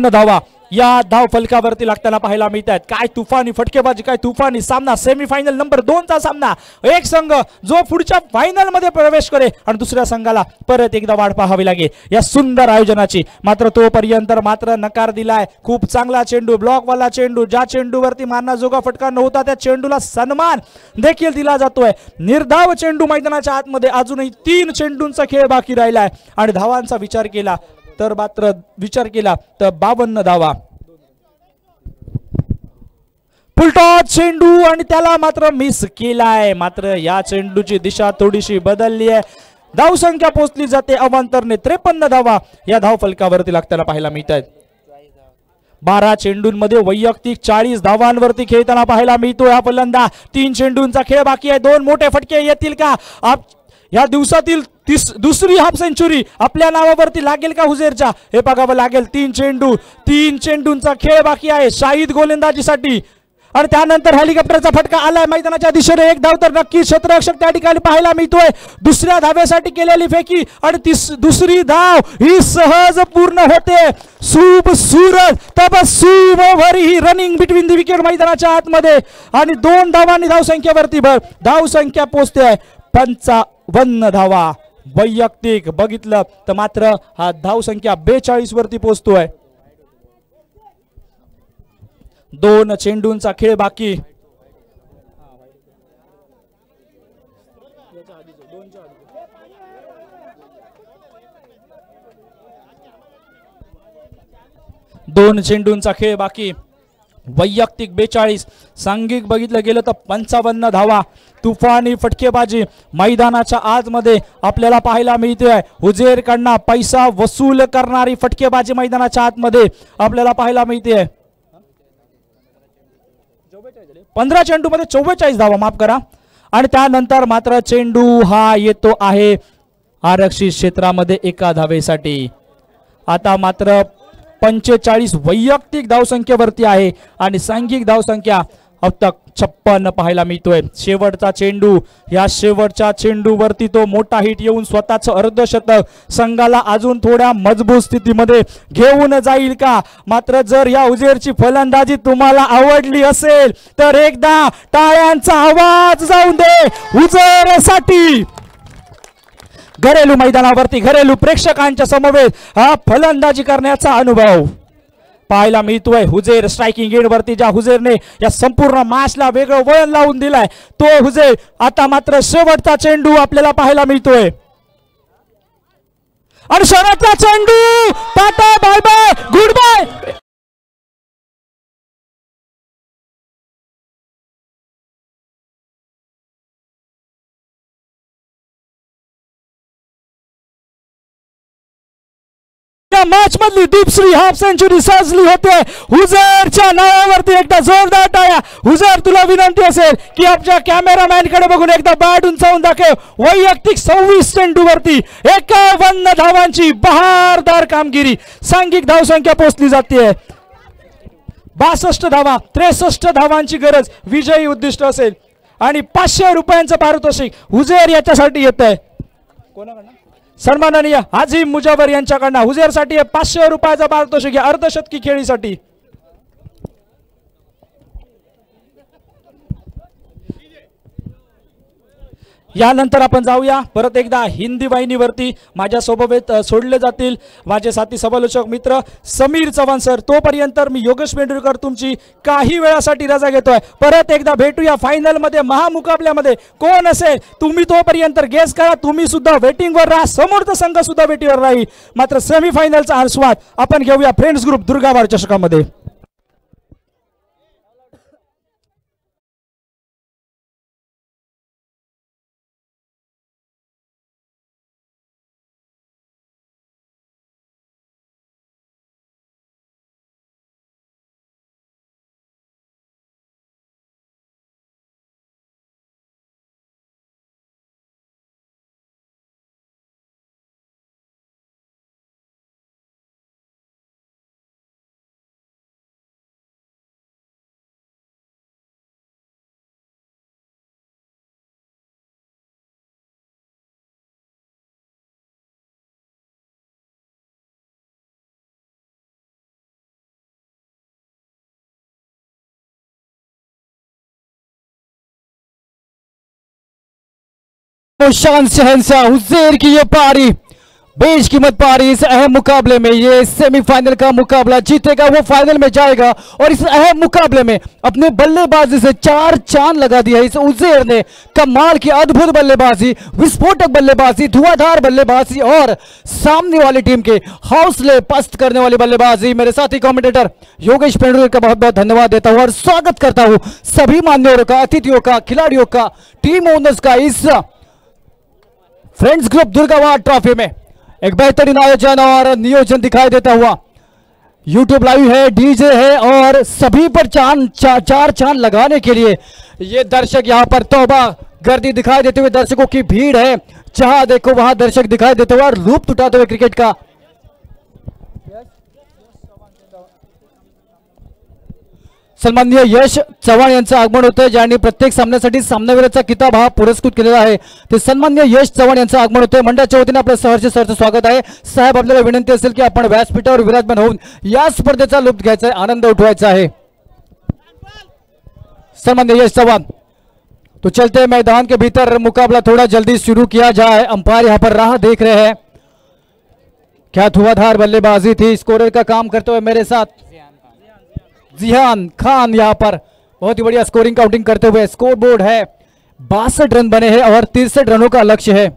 धावा या धाव फलकावरती लागताना पाहायला मिळत आहेत. काय तुफानी फटकेबाजी, काय तुफानी सामना. सेमीफायनल नंबर 2चा सामना. एक संघ जो पुढच्या फायनल मध्ये प्रवेश करे आणि दुसऱ्या संघाला परत एकदा वाट पाहावी लागेल या सुंदर आयोजनाची. मात्र तोपर्यंत मात्र नकार दिलाय. खूप चांगला चेंडू, ब्लॉकवाला चेंडू, ज्या चेंडूवरती मारण्याजोगा फटका नव्हता त्या चेंडूला सन्मान देखील दिला जातोय. निर्धाव चेंडू मैदानाच्या आतमध्ये. अजूनही 3 चेंडूंचा खेळ बाकी राहिलाय आणि धावांचा विचार केला तर 52 धावा. फुलटॉस चेंडू आणि त्याला मात्र मिस केलाय. मात्र या चेंडूची दिशा थोडीशी बदलली आहे. धावसंख्या पोहोचली जाते अवांतरने 53 धावा या धाव फलकावरती लागताना पाहायला मिळत आहेत. 12 चेंडूंमध्ये वैयक्तिक 40 धावांवरती खेळताना पाहायला मिळतो हा फलंदाज. 3 चेंडूंचा खेळ बाकी आहे. 2 मोठे फटके येतील का? या दिवसातील दुसरी हाफ सेंचुरी आपल्या नावावरती लागेल का हुजेरच्या? हे बघावं लागेल. 3 चेंडूंचा खेळ बाकी आहे शाहिद गोलंदाजीसाठी आणि त्यानंतर हेलिकॉप्टरचा फटका आलाय मैदानाच्या दिशेने. 1 धाव तर नक्की क्षेत्ररक्षक त्या ठिकाणी पाहायला मिळतोय. दुसऱ्या धावेसाठी केलेली फेकी आणि दुसरी धाव ही सहज पूर्ण होते. शुभ सूरज तबस्सुम ही रनिंग बिटवीन द विकेट मैदानाच्या आतमध्ये आणि 2 धावांनी धावसंख्येवरती भर. धावसंख्या पोहोचते 55 धावा. वैयक्तिक बघितलं तर मात्र हा धावसंख्या 42 वरती पोहोचतोय. 2 चेंडूंचा खेळ बाकी. दोन चेंडूंचा खेळ बाकी. वैयक्तिक 42, सांघिक बघितलं गेलं तर 55 धावा. तुफानी फटकेबाजी मैदानाच्या आतमध्ये आपल्याला पाहायला मिळते. हुजेरकडनं पैसा वसूल करणारी फटकेबाजी मैदानाच्या आतमध्ये आपल्याला पाहायला मिळते. 15 चेंडूमध्ये 44 धावा, माफ करा. आणि त्यानंतर मात्र चेंडू हा येतो आहे आरक्षित क्षेत्रामध्ये एका धावेसाठी. आता मात्र 45 वैयक्तिक धावसंख्येवरती आहे आणि सांघिक धावसंख्या अब तक 56 पाहायला मिळतोय. शेवटचा चेंडू, या शेवटच्या चेंडूवरती तो मोठा हिट येऊन स्वतःच अर्धशतक संघाला अजून थोड्या मजबूत स्थितीमध्ये घेऊन जाईल का? मात्र जर या हुजेरची फलंदाजी तुम्हाला आवडली असेल तर एकदा टाळ्यांचा आवाज जाऊन दे हुजेरसाठी. घरेलू मैदानावरती घरेलू प्रेक्षकांच्या समवेत हा फलंदाजी करण्याचा अनुभव पाहायला मिळतोय. हुजेर स्ट्रायकिंग एंड वरती ज्या हुजेरने या संपूर्ण मॅचला वेगळं वळण लावून दिलाय तो हुजेर आता मात्र शेवटचा चेंडू आपल्याला पाहायला मिळतोय. आणि शेवटचा चेंडू, tata bye bye goodbye. Match मधली दुसरी हाफ सेंचुरी सजली होते. हुजेरच्या नावावरती एकदा जोरदार टाळ्या. हुजेर, तुला विनंती असेल की आपल्या कॅमेरामॅन कडे बघून एकदा बॅट उंचावून दाखव. वैयक्तिक 26 चेंडूवरती 51 धावांची बहारदार कामगिरी. सांघिक धावसंख्या पोहोचली जाते 62 धावा. 63 धावांची गरज विजयी उद्दिष्ट असेल आणि 500 रुपयांचं पारितोषिक हुजेर याच्यासाठी येत आहे. कोणाकडनं? सन्माननीय आझिम मुजावर यांच्याकडनं हुजेरसाठी 500 रुपयाचा पारितोषिक या अर्धशतकी खेळीसाठी. यानंतर आपण जाऊया परत एकदा हिंदी वाहिनीवरती. माझ्या सोबत सोडले जातील माझे साथी समालोचक मित्र समीर चव्हाण सर. तोपर्यंत मी योगेश पेंडुरकर तुमची काही वेळासाठी रजा घेतोय. परत एकदा भेटूया फायनल मध्ये, महामुकाबल्यामध्ये. कोण असेल तुम्ही तोपर्यंत गेस करा. तुम्ही सुद्धा वेटिंगवर राहा, समोरचा संघ सुद्धा वेटिंगवर राहील. मात्र सेमीफायनलचा आस्वाद आपण घेऊया फ्रेंड्स ग्रुप दुर्गाबार चषकामध्ये. शान शहंशाह हुजैर की ये पारी, बेशकीमत पारी। इस अहम मुकाबले में ये सेमीफाइनल का मुकाबला जीतेगा वो फाइनल में जाएगा। और इस अहम मुकाबले में अपने बल्लेबाजी से 4 चांद लगा दिया इस हुजैर ने। कमाल की अद्भुत बल्लेबाजी, विस्फोटक बल्लेबाजी, धुआंधार बल्लेबाजी और सामने वाली टीम के हौसले पस्त करने वाली बल्लेबाजी। मेरे साथी कमेंटेटर योगेश पेंडुलकर का बहुत बहुत धन्यवाद देता हूं और स्वागत करता हूं सभी मान्यवरों का, अतिथियों का, खिलाड़ियों का, टीम ओनर्स का इस फ्रेंड्स ग्रुप दुर्गावार ट्रॉफी में। एक बेहतरीन आयोजन और नियोजन दिखाई देता हुआ, यूट्यूब लाइव है, डीजे है और सभी पर चार चांद लगाने के लिए ये दर्शक यहाँ पर तौबा गर्दी दिखाई देते हुए दर्शकों की भीड़ है। जहां देखो वहां दर्शक दिखाई देते हुए और लुत्फ उठाते हुए क्रिकेट का। सन्माननीय यश चव्हाण यांचं आगमन होतं, ज्यांनी प्रत्येक सामन्यासाठी सामनावीराचा किताब हा पुरस्कृत केलेला आहे। ते सन्माननीय यश चव्हाण यांचं आगमन होतं। मंडळाच्या वतीने आपलं सहर्ष स्वागत आहे। साहेब, आपल्याला विनंती असेल की आपण व्यासपीठावर विराजमान होऊन या स्पर्धेचा लुत्फ घ्यायचा आहे, आनंद उठवायचा है। सन्माननीय यश चव्हाण, तो चलते मैदान के भीतर मुकाबला थोड़ा जल्दी शुरू किया जाए। अंपायर यहाँ पर राह देख रहे हैं। क्या धुआंधार बल्लेबाजी थी, स्कोरर का काम करते हुए मेरे साथ जिहान खान यहां पर बहुत ही बढ़िया स्कोरिंग काउंटिंग करते हुए। स्कोर बोर्ड है 62 रन बने हैं और 63 रनों का लक्ष्य है।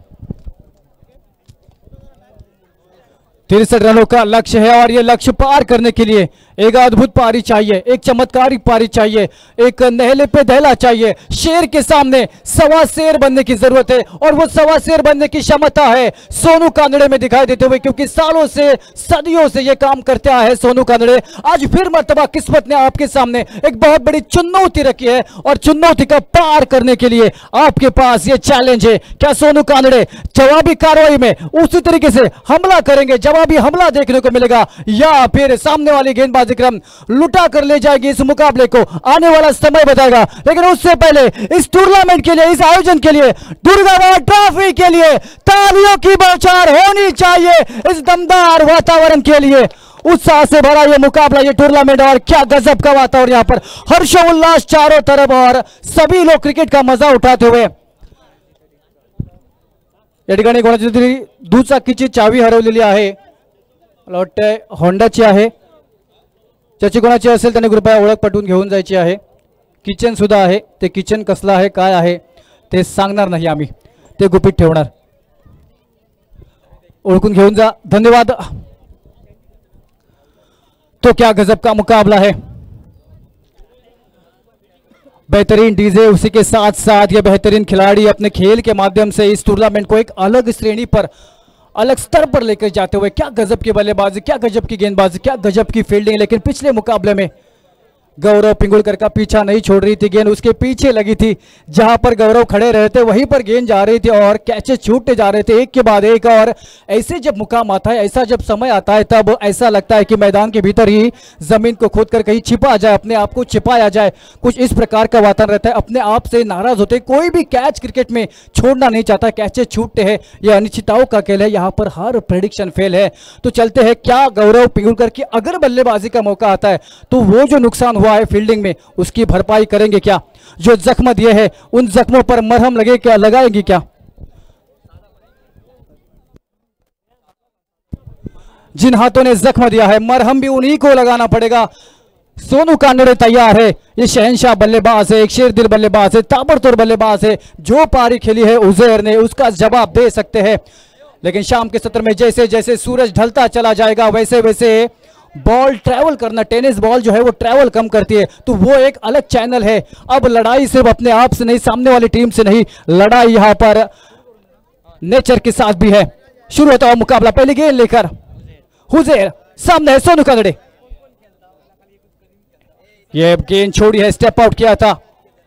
63 रनों का लक्ष्य है और ये लक्ष्य पार करने के लिए एक अद्भुत पारी चाहिए, एक चमत्कारिक पारी चाहिए, एक नहले पे दहला चाहिए। शेर के सामने सवा शेर बनने की जरूरत है और वो सवा शेर बनने की क्षमता है सोनू कानड़े में दिखाई देते हुए, क्योंकि सालों से सदियों से ये काम करते आए हैं सोनू कानड़े। आज फिर मर्तबा किस्मत ने आपके सामने एक बहुत बड़ी चुनौती रखी है और चुनौती का पार करने के लिए आपके पास ये चैलेंज है। क्या सोनू कानड़े जवाबी कार्रवाई में उसी तरीके से हमला करेंगे, जवाबी हमला देखने को मिलेगा, या फिर सामने वाली गेंदबाजी क्रम लुटा कर ले जाएगी इस मुकाबले को? आने वाला समय बताएगा। लेकिन उससे पहले इस टूर्नामेंट के लिए, इस आयोजन के लिए, दुर्गाबाद ट्रॉफी के लिए तालियों की बौछार होनी चाहिए इस दमदार वातावरण के लिए। उत्साह से भरा ये मुकाबला, ये टूर्नामेंट, और क्या गजब का वातावरण यहां पर, हर्षोल्लास चारों तरफ और सभी लोग क्रिकेट का मजा उठाते हुए। या ठिकाणी कोणाची तरी दुचाकीची चावी हरवलेली आहे, मला वाटतंय होंडाची आहे। ज्याची कोणाची असेल त्याने कृपया ओळख पटवून घेऊन जायची आहे। किचन सुद्धा आहे, ते किचन कसलं आहे काय आहे ते सांगणार नाही आम्ही, ते गुपित ठेवणार, ओळखून घेऊन जा, धन्यवाद। तो क्या गजब का मुकाबला है, बेहतरीन डीजे, उसी के साथ साथ ये बेहतरीन खिलाड़ी अपने खेल के माध्यम से इस टूर्नामेंट को एक अलग श्रेणी पर, अलग स्तर पर लेकर जाते हुए। क्या गजब की बल्लेबाजी, क्या गजब की गेंदबाजी, क्या गजब की फील्डिंग। लेकिन पिछले मुकाबले में गौरव पिंगुलकर का पीछा नहीं छोड़ रही थी गेंद, उसके पीछे लगी थी। जहां पर गौरव खड़े रहे थे वहीं पर गेंद जा रही थी और कैचेस छूटते जा रहे थे एक के बाद एक। और ऐसे जब मुकाम आता है, ऐसा जब समय आता है, तब ऐसा लगता है कि मैदान के भीतर ही जमीन को खोदकर कहीं छिपा जाए, अपने आप को छिपाया जाए। कुछ इस प्रकार का वातावरण रहता है, अपने आप से नाराज होते। कोई भी कैच क्रिकेट में छोड़ना नहीं चाहता, कैचेस छूटते हैं, यह अनिश्चितताओं का खेल है। यहाँ पर हर प्रेडिक्शन फेल है। तो चलते हैं, क्या गौरव पिंगुलकर की अगर बल्लेबाजी का मौका आता है तो वो जो नुकसान हुआ है फील्डिंग में उसकी भरपाई करेंगे क्या? जो जख्म दिए हैं उन जख्मों पर मरहम लगे क्या, लगाएंगे क्या? जिन हाथों ने जख्म दिया है मरहम भी उन्हीं को लगाना पड़ेगा। सोनू कानड़े तैयार है, ये शहंशाह बल्लेबाज है, एक शेर दिल बल्लेबाज है, ताबड़तोड़ बल्लेबाज है। जो पारी खेली है उजैर ने उसका जवाब दे सकते हैं। लेकिन शाम के सत्र में जैसे जैसे सूरज ढलता चला जाएगा वैसे वैसे बॉल ट्रैवल करना, टेनिस बॉल जो है वो ट्रैवल कम करती है, तो वो एक अलग चैनल है। अब लड़ाई सिर्फ अपने आप से नहीं, सामने वाली टीम से नहीं, लड़ाई यहां पर नेचर के साथ भी है। शुरू होता हुआ मुकाबला, पहली गेंद लेकर हुजैर, सामने है सोनू कानड़े। ये गेंद छोड़ी है, स्टेप आउट किया था,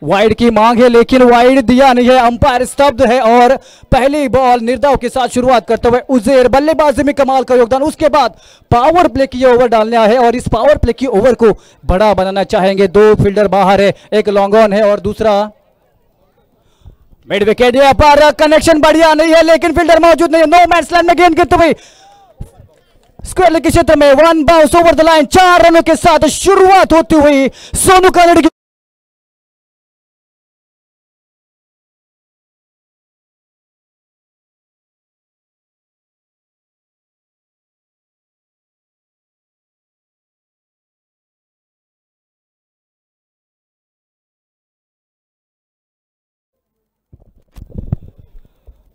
वाइड की मांग है लेकिन वाइड दिया नहीं है, अंपायर स्तब्ध है। और पहली बॉल निर्धाव के साथ शुरुआत करते हुए उजैर, बल्लेबाजी में कमाल का योगदान। उसके बाद पावर प्ले की ओवर डालने आए हैं और इस पावर प्ले की ओवर को बड़ा बनाना चाहेंगे। दो फील्डर बाहर है, एक लॉन्ग ऑन है और दूसरा मिड विकेट। यहां पर कनेक्शन बढ़िया नहीं है लेकिन फील्डर मौजूद नहीं है। नो मैच लाइन में गेंद गिरते हुए स्क्वायर के क्षेत्र में one bounce over the line. 4 रनों के साथ शुरुआत होती हुई सोनू कानड़े की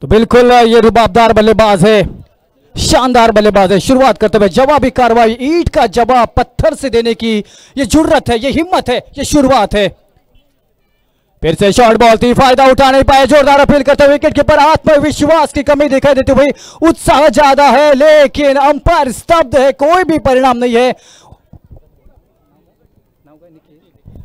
तो बिल्कुल ये रुबाबदार बल्लेबाज है, शानदार बल्लेबाज है। शुरुआत करते हुए जवाबी कार्रवाई, ईंट का जवाब पत्थर से देने की ये जुर्रत है, ये हिम्मत है, ये शुरुआत है। फिर से शॉर्ट बॉल थी, फायदा उठा नहीं पाए। जोरदार अपील करते हुए विकेट कीपर, आत्मविश्वास की कमी दिखाई देती हुई, उत्साह ज्यादा है लेकिन अंपायर स्तब्ध है, कोई भी परिणाम नहीं है।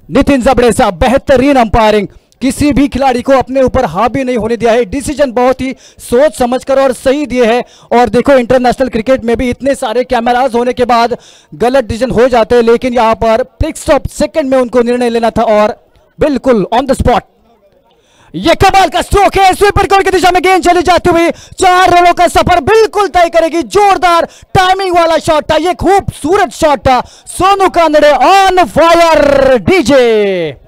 नितिन जबड़े साहब, बेहतरीन अंपायरिंग, किसी भी खिलाड़ी को अपने ऊपर हावी नहीं होने दिया है। डिसीजन बहुत ही सोच समझकर और सही दिए हैं। और देखो इंटरनेशनल क्रिकेट में भी इतने सारे कैमरास होने के बाद गलत डिसीजन हो जाते हैं, लेकिन यहां पर फ्लिक्स ऑफ सेकंड में उनको निर्णय लेना था और बिल्कुल ऑन द स्पॉट। ये कमाल का स्ट्रोक है, स्वीपर कोर्ट की दिशा में गेंद चली जाती हुई 4 रनों का सफर बिल्कुल तय करेगी। जोरदार टाइमिंग वाला शॉट था, ये खूबसूरत शॉट था। Sonu Kanade on fire DJ.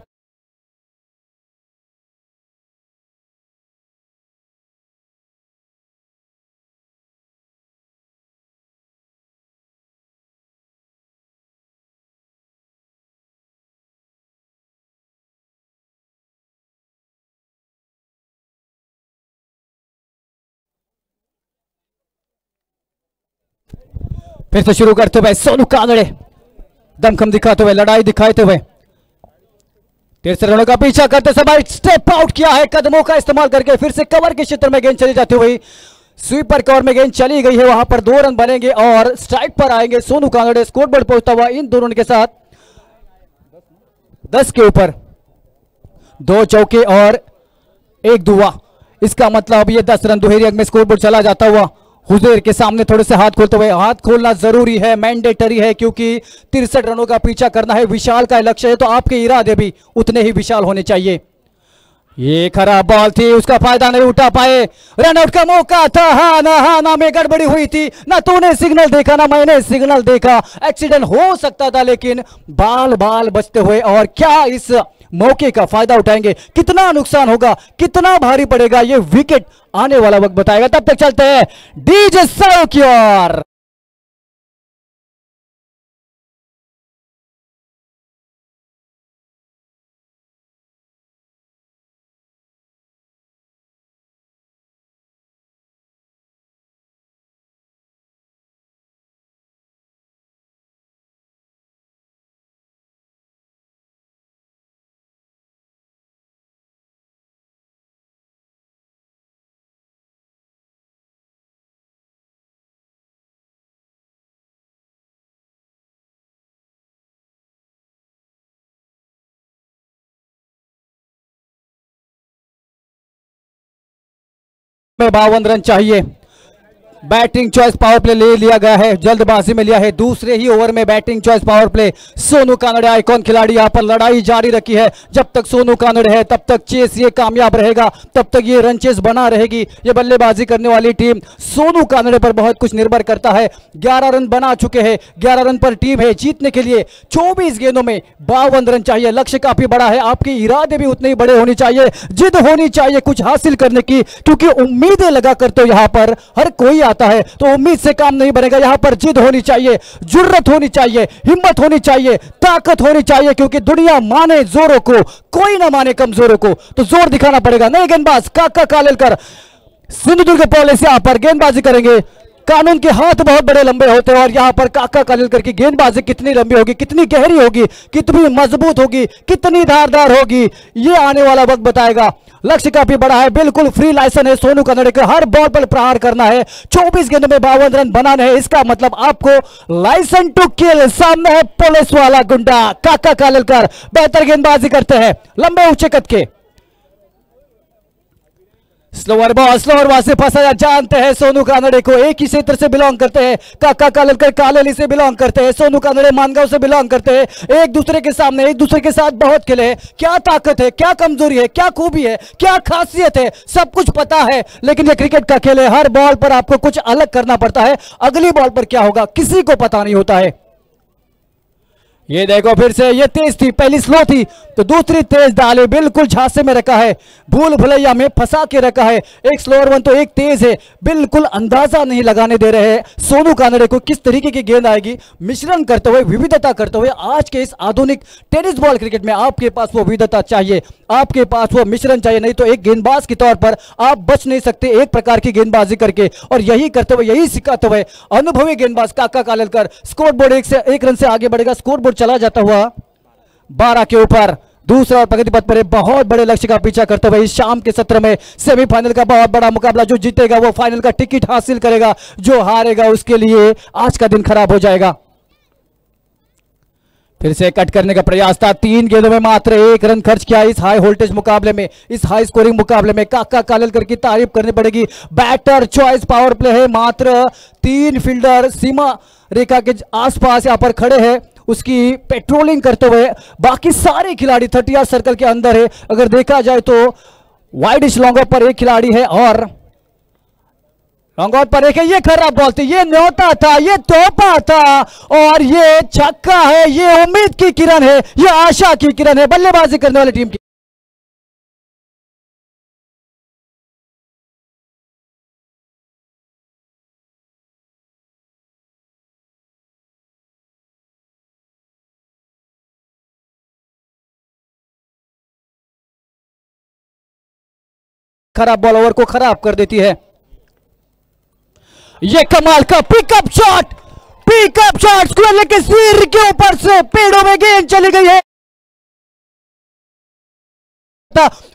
फिर से शुरू करते हुए सोनू कानड़े दमखम दिखाते हुए, लड़ाई दिखाते हुए 13 रनों का पीछा करते समय स्टेप आउट किया है, कदमों का इस्तेमाल करके फिर से कवर के क्षेत्र में गेंद चली जाती हुई, स्वीपर कवर में गेंद चली गई है, वहां पर 2 रन बनेंगे और स्ट्राइक पर आएंगे सोनू कानड़े। स्कोर बोर्ड पहुंचता हुआ इन दोनों के साथ 10 के ऊपर 2 चौके और 1 दुआ। इसका मतलब ये 10 रन दोहरी अंक में स्कोर बोर्ड चला जाता हुआ। हुजैर के सामने थोड़े से हाथ खोलते हुए, हाथ खोलना जरूरी है, मैंडेटरी है, क्योंकि 63 रनों का पीछा करना है, विशाल का लक्ष्य है, तो आपके इरादे भी उतने ही विशाल होने चाहिए। ये खराब बॉल थी, उसका फायदा नहीं उठा पाए, रनआउट का मौका था। हाँ ना में गड़बड़ी हुई थी, ना तूने सिग्नल देखा ना मैंने सिग्नल देखा, एक्सीडेंट हो सकता था, लेकिन बाल बचते हुए। और क्या इस मौके का फायदा उठाएंगे, कितना नुकसान होगा, कितना भारी पड़ेगा, ये विकेट आने वाला वक्त बताएगा। तब तक चलते हैं डीजे सायो की ओर। में 52 रन चाहिए। बैटिंग चॉइस पावर प्ले ले लिया गया है, जल्दबाजी में लिया है। दूसरे ही ओवर में batting choice power play. Sonu Kanade icon खिलाड़ी यहां पर लड़ाई जारी रखी है। जब तक सोनू कानड़े है तब तक चेस ये कामयाब रहेगा, तब तक ये रन चेस बना रहेगी। ये बल्लेबाजी करने वाली टीम सोनू कानड़े पर बहुत कुछ निर्भर करता है। 11 रन बना चुके हैं, 11 रन पर टीम है। जीतने के लिए 24 गेंदों में 52 रन चाहिए। लक्ष्य काफी बड़ा है, आपके इरादे भी उतने ही बड़े होने चाहिए, जिद होनी चाहिए कुछ हासिल करने की, क्योंकि उम्मीदें लगा करते हो यहां पर हर कोई आता है, तो उम्मीद से काम नहीं बनेगा। यहां पर जिद होनी चाहिए, जुर्रत होनी चाहिए, हिम्मत होनी चाहिए, ताकत होनी चाहिए, क्योंकि दुनिया माने जोरों को, कोई ना माने कमजोरों को, तो जोर दिखाना पड़ेगा। नए गेंदबाज काका कालेलकर सिंधुदुर्ग पॉलिस यहां पर गेंदबाजी करेंगे। कानून के हाथ बहुत बड़े लंबे होते हैं, और यहां पर काका कालेलकर की गेंदबाजी कितनी लंबी होगी, कितनी गहरी होगी, कितनी मजबूत होगी, कितनी धारदार होगी, ये आने वाला वक्त बताएगा। लक्ष्य काफी बड़ा है, बिल्कुल फ्री लाइसेंस है सोनू कानड़े का, हर बॉल पर प्रहार करना है। 24 गेंदों में 52 रन बनाने हैं, इसका मतलब आपको लाइसेंस टू किल। सामने है पुलिस वाला गुंडा काका कालेलकर, बेहतर गेंदबाजी करते हैं, लंबे ऊंचे कद के। स्लोअर बॉल से फंसाया, जानते हैं सोनू कानड़े को, एक ही क्षेत्र से बिलोंग करते हैं। काका कालेलकर कालेली से बिलोंग करते हैं, सोनू कानड़े मानगांव से बिलोंग करते हैं। एक दूसरे के सामने, एक दूसरे के साथ बहुत खेले। क्या ताकत है, क्या कमजोरी है, क्या खूबी है, क्या खासियत है, सब कुछ पता है। लेकिन ये क्रिकेट का खेल है, हर बॉल पर आपको कुछ अलग करना पड़ता है। अगली बॉल पर क्या होगा किसी को पता नहीं होता है। ये देखो फिर से, ये तेज थी, पहली स्लो थी तो दूसरी तेज डाले, बिल्कुल झांसे में रखा है, भूल भुलैया में फंसा के रखा है। एक स्लोअर वन तो एक तेज है, बिल्कुल अंदाजा नहीं लगाने दे रहे हैं सोनू कानड़े को किस तरीके की गेंद आएगी। मिश्रण करते हुए, विविधता करते हुए, आज के इस आधुनिक टेनिस बॉल क्रिकेट में आपके पास वो विविधता चाहिए, आपके पास वो मिश्रण चाहिए, नहीं तो एक गेंदबाज के तौर पर आप बच नहीं सकते एक प्रकार की गेंदबाजी करके। और यही करते हुए, यही सिखाते हुए अनुभवी गेंदबाज काका कालेलकर स्कोर बोर्ड 1 रन से आगे बढ़ेगा। स्कोर बोर्ड चला जाता हुआ 12 के ऊपर। दूसरा और प्रगति पथ पर बहुत बड़े लक्ष्य का पीछा करते हुए इस शाम के सत्र में सेमीफाइनल का बहुत बड़ा मुकाबला। जो जीतेगा वो फाइनल का टिकट हासिल करेगा, जो हारेगा उसके लिए आज का दिन खराब हो जाएगा। फिर से कट करने का प्रयास था, 3 गेंदों में मात्र 1 रन खर्च किया इस हाई वोल्टेज मुकाबले में, इस हाई स्कोरिंग मुकाबले में। काका कालेलकर की तारीफ करनी पड़ेगी, बैटर चॉइस पावर प्ले है। मात्र 3 फील्डर सीमा रेखा के आसपास यहां पर खड़े हैं, उसकी पेट्रोलिंग करते हुए। बाकी सारे खिलाड़ी 30 यार्ड सर्कल के अंदर है। अगर देखा जाए तो वाइडिश लॉन्ग ऑफ पर एक खिलाड़ी है और लॉन्ग ऑफ पर एक है। ये खराब बॉल थी, ये न्योता था, ये तोहफा था और ये छक्का है। ये उम्मीद की किरण है, ये आशा की किरण है बल्लेबाजी करने वाली टीम की। खराब बॉल ओवर को खराब कर देती है। ये कमाल का pickup shot, pickup shot square leg के सिर के ऊपर से पेड़ों में गेंद चली गई है।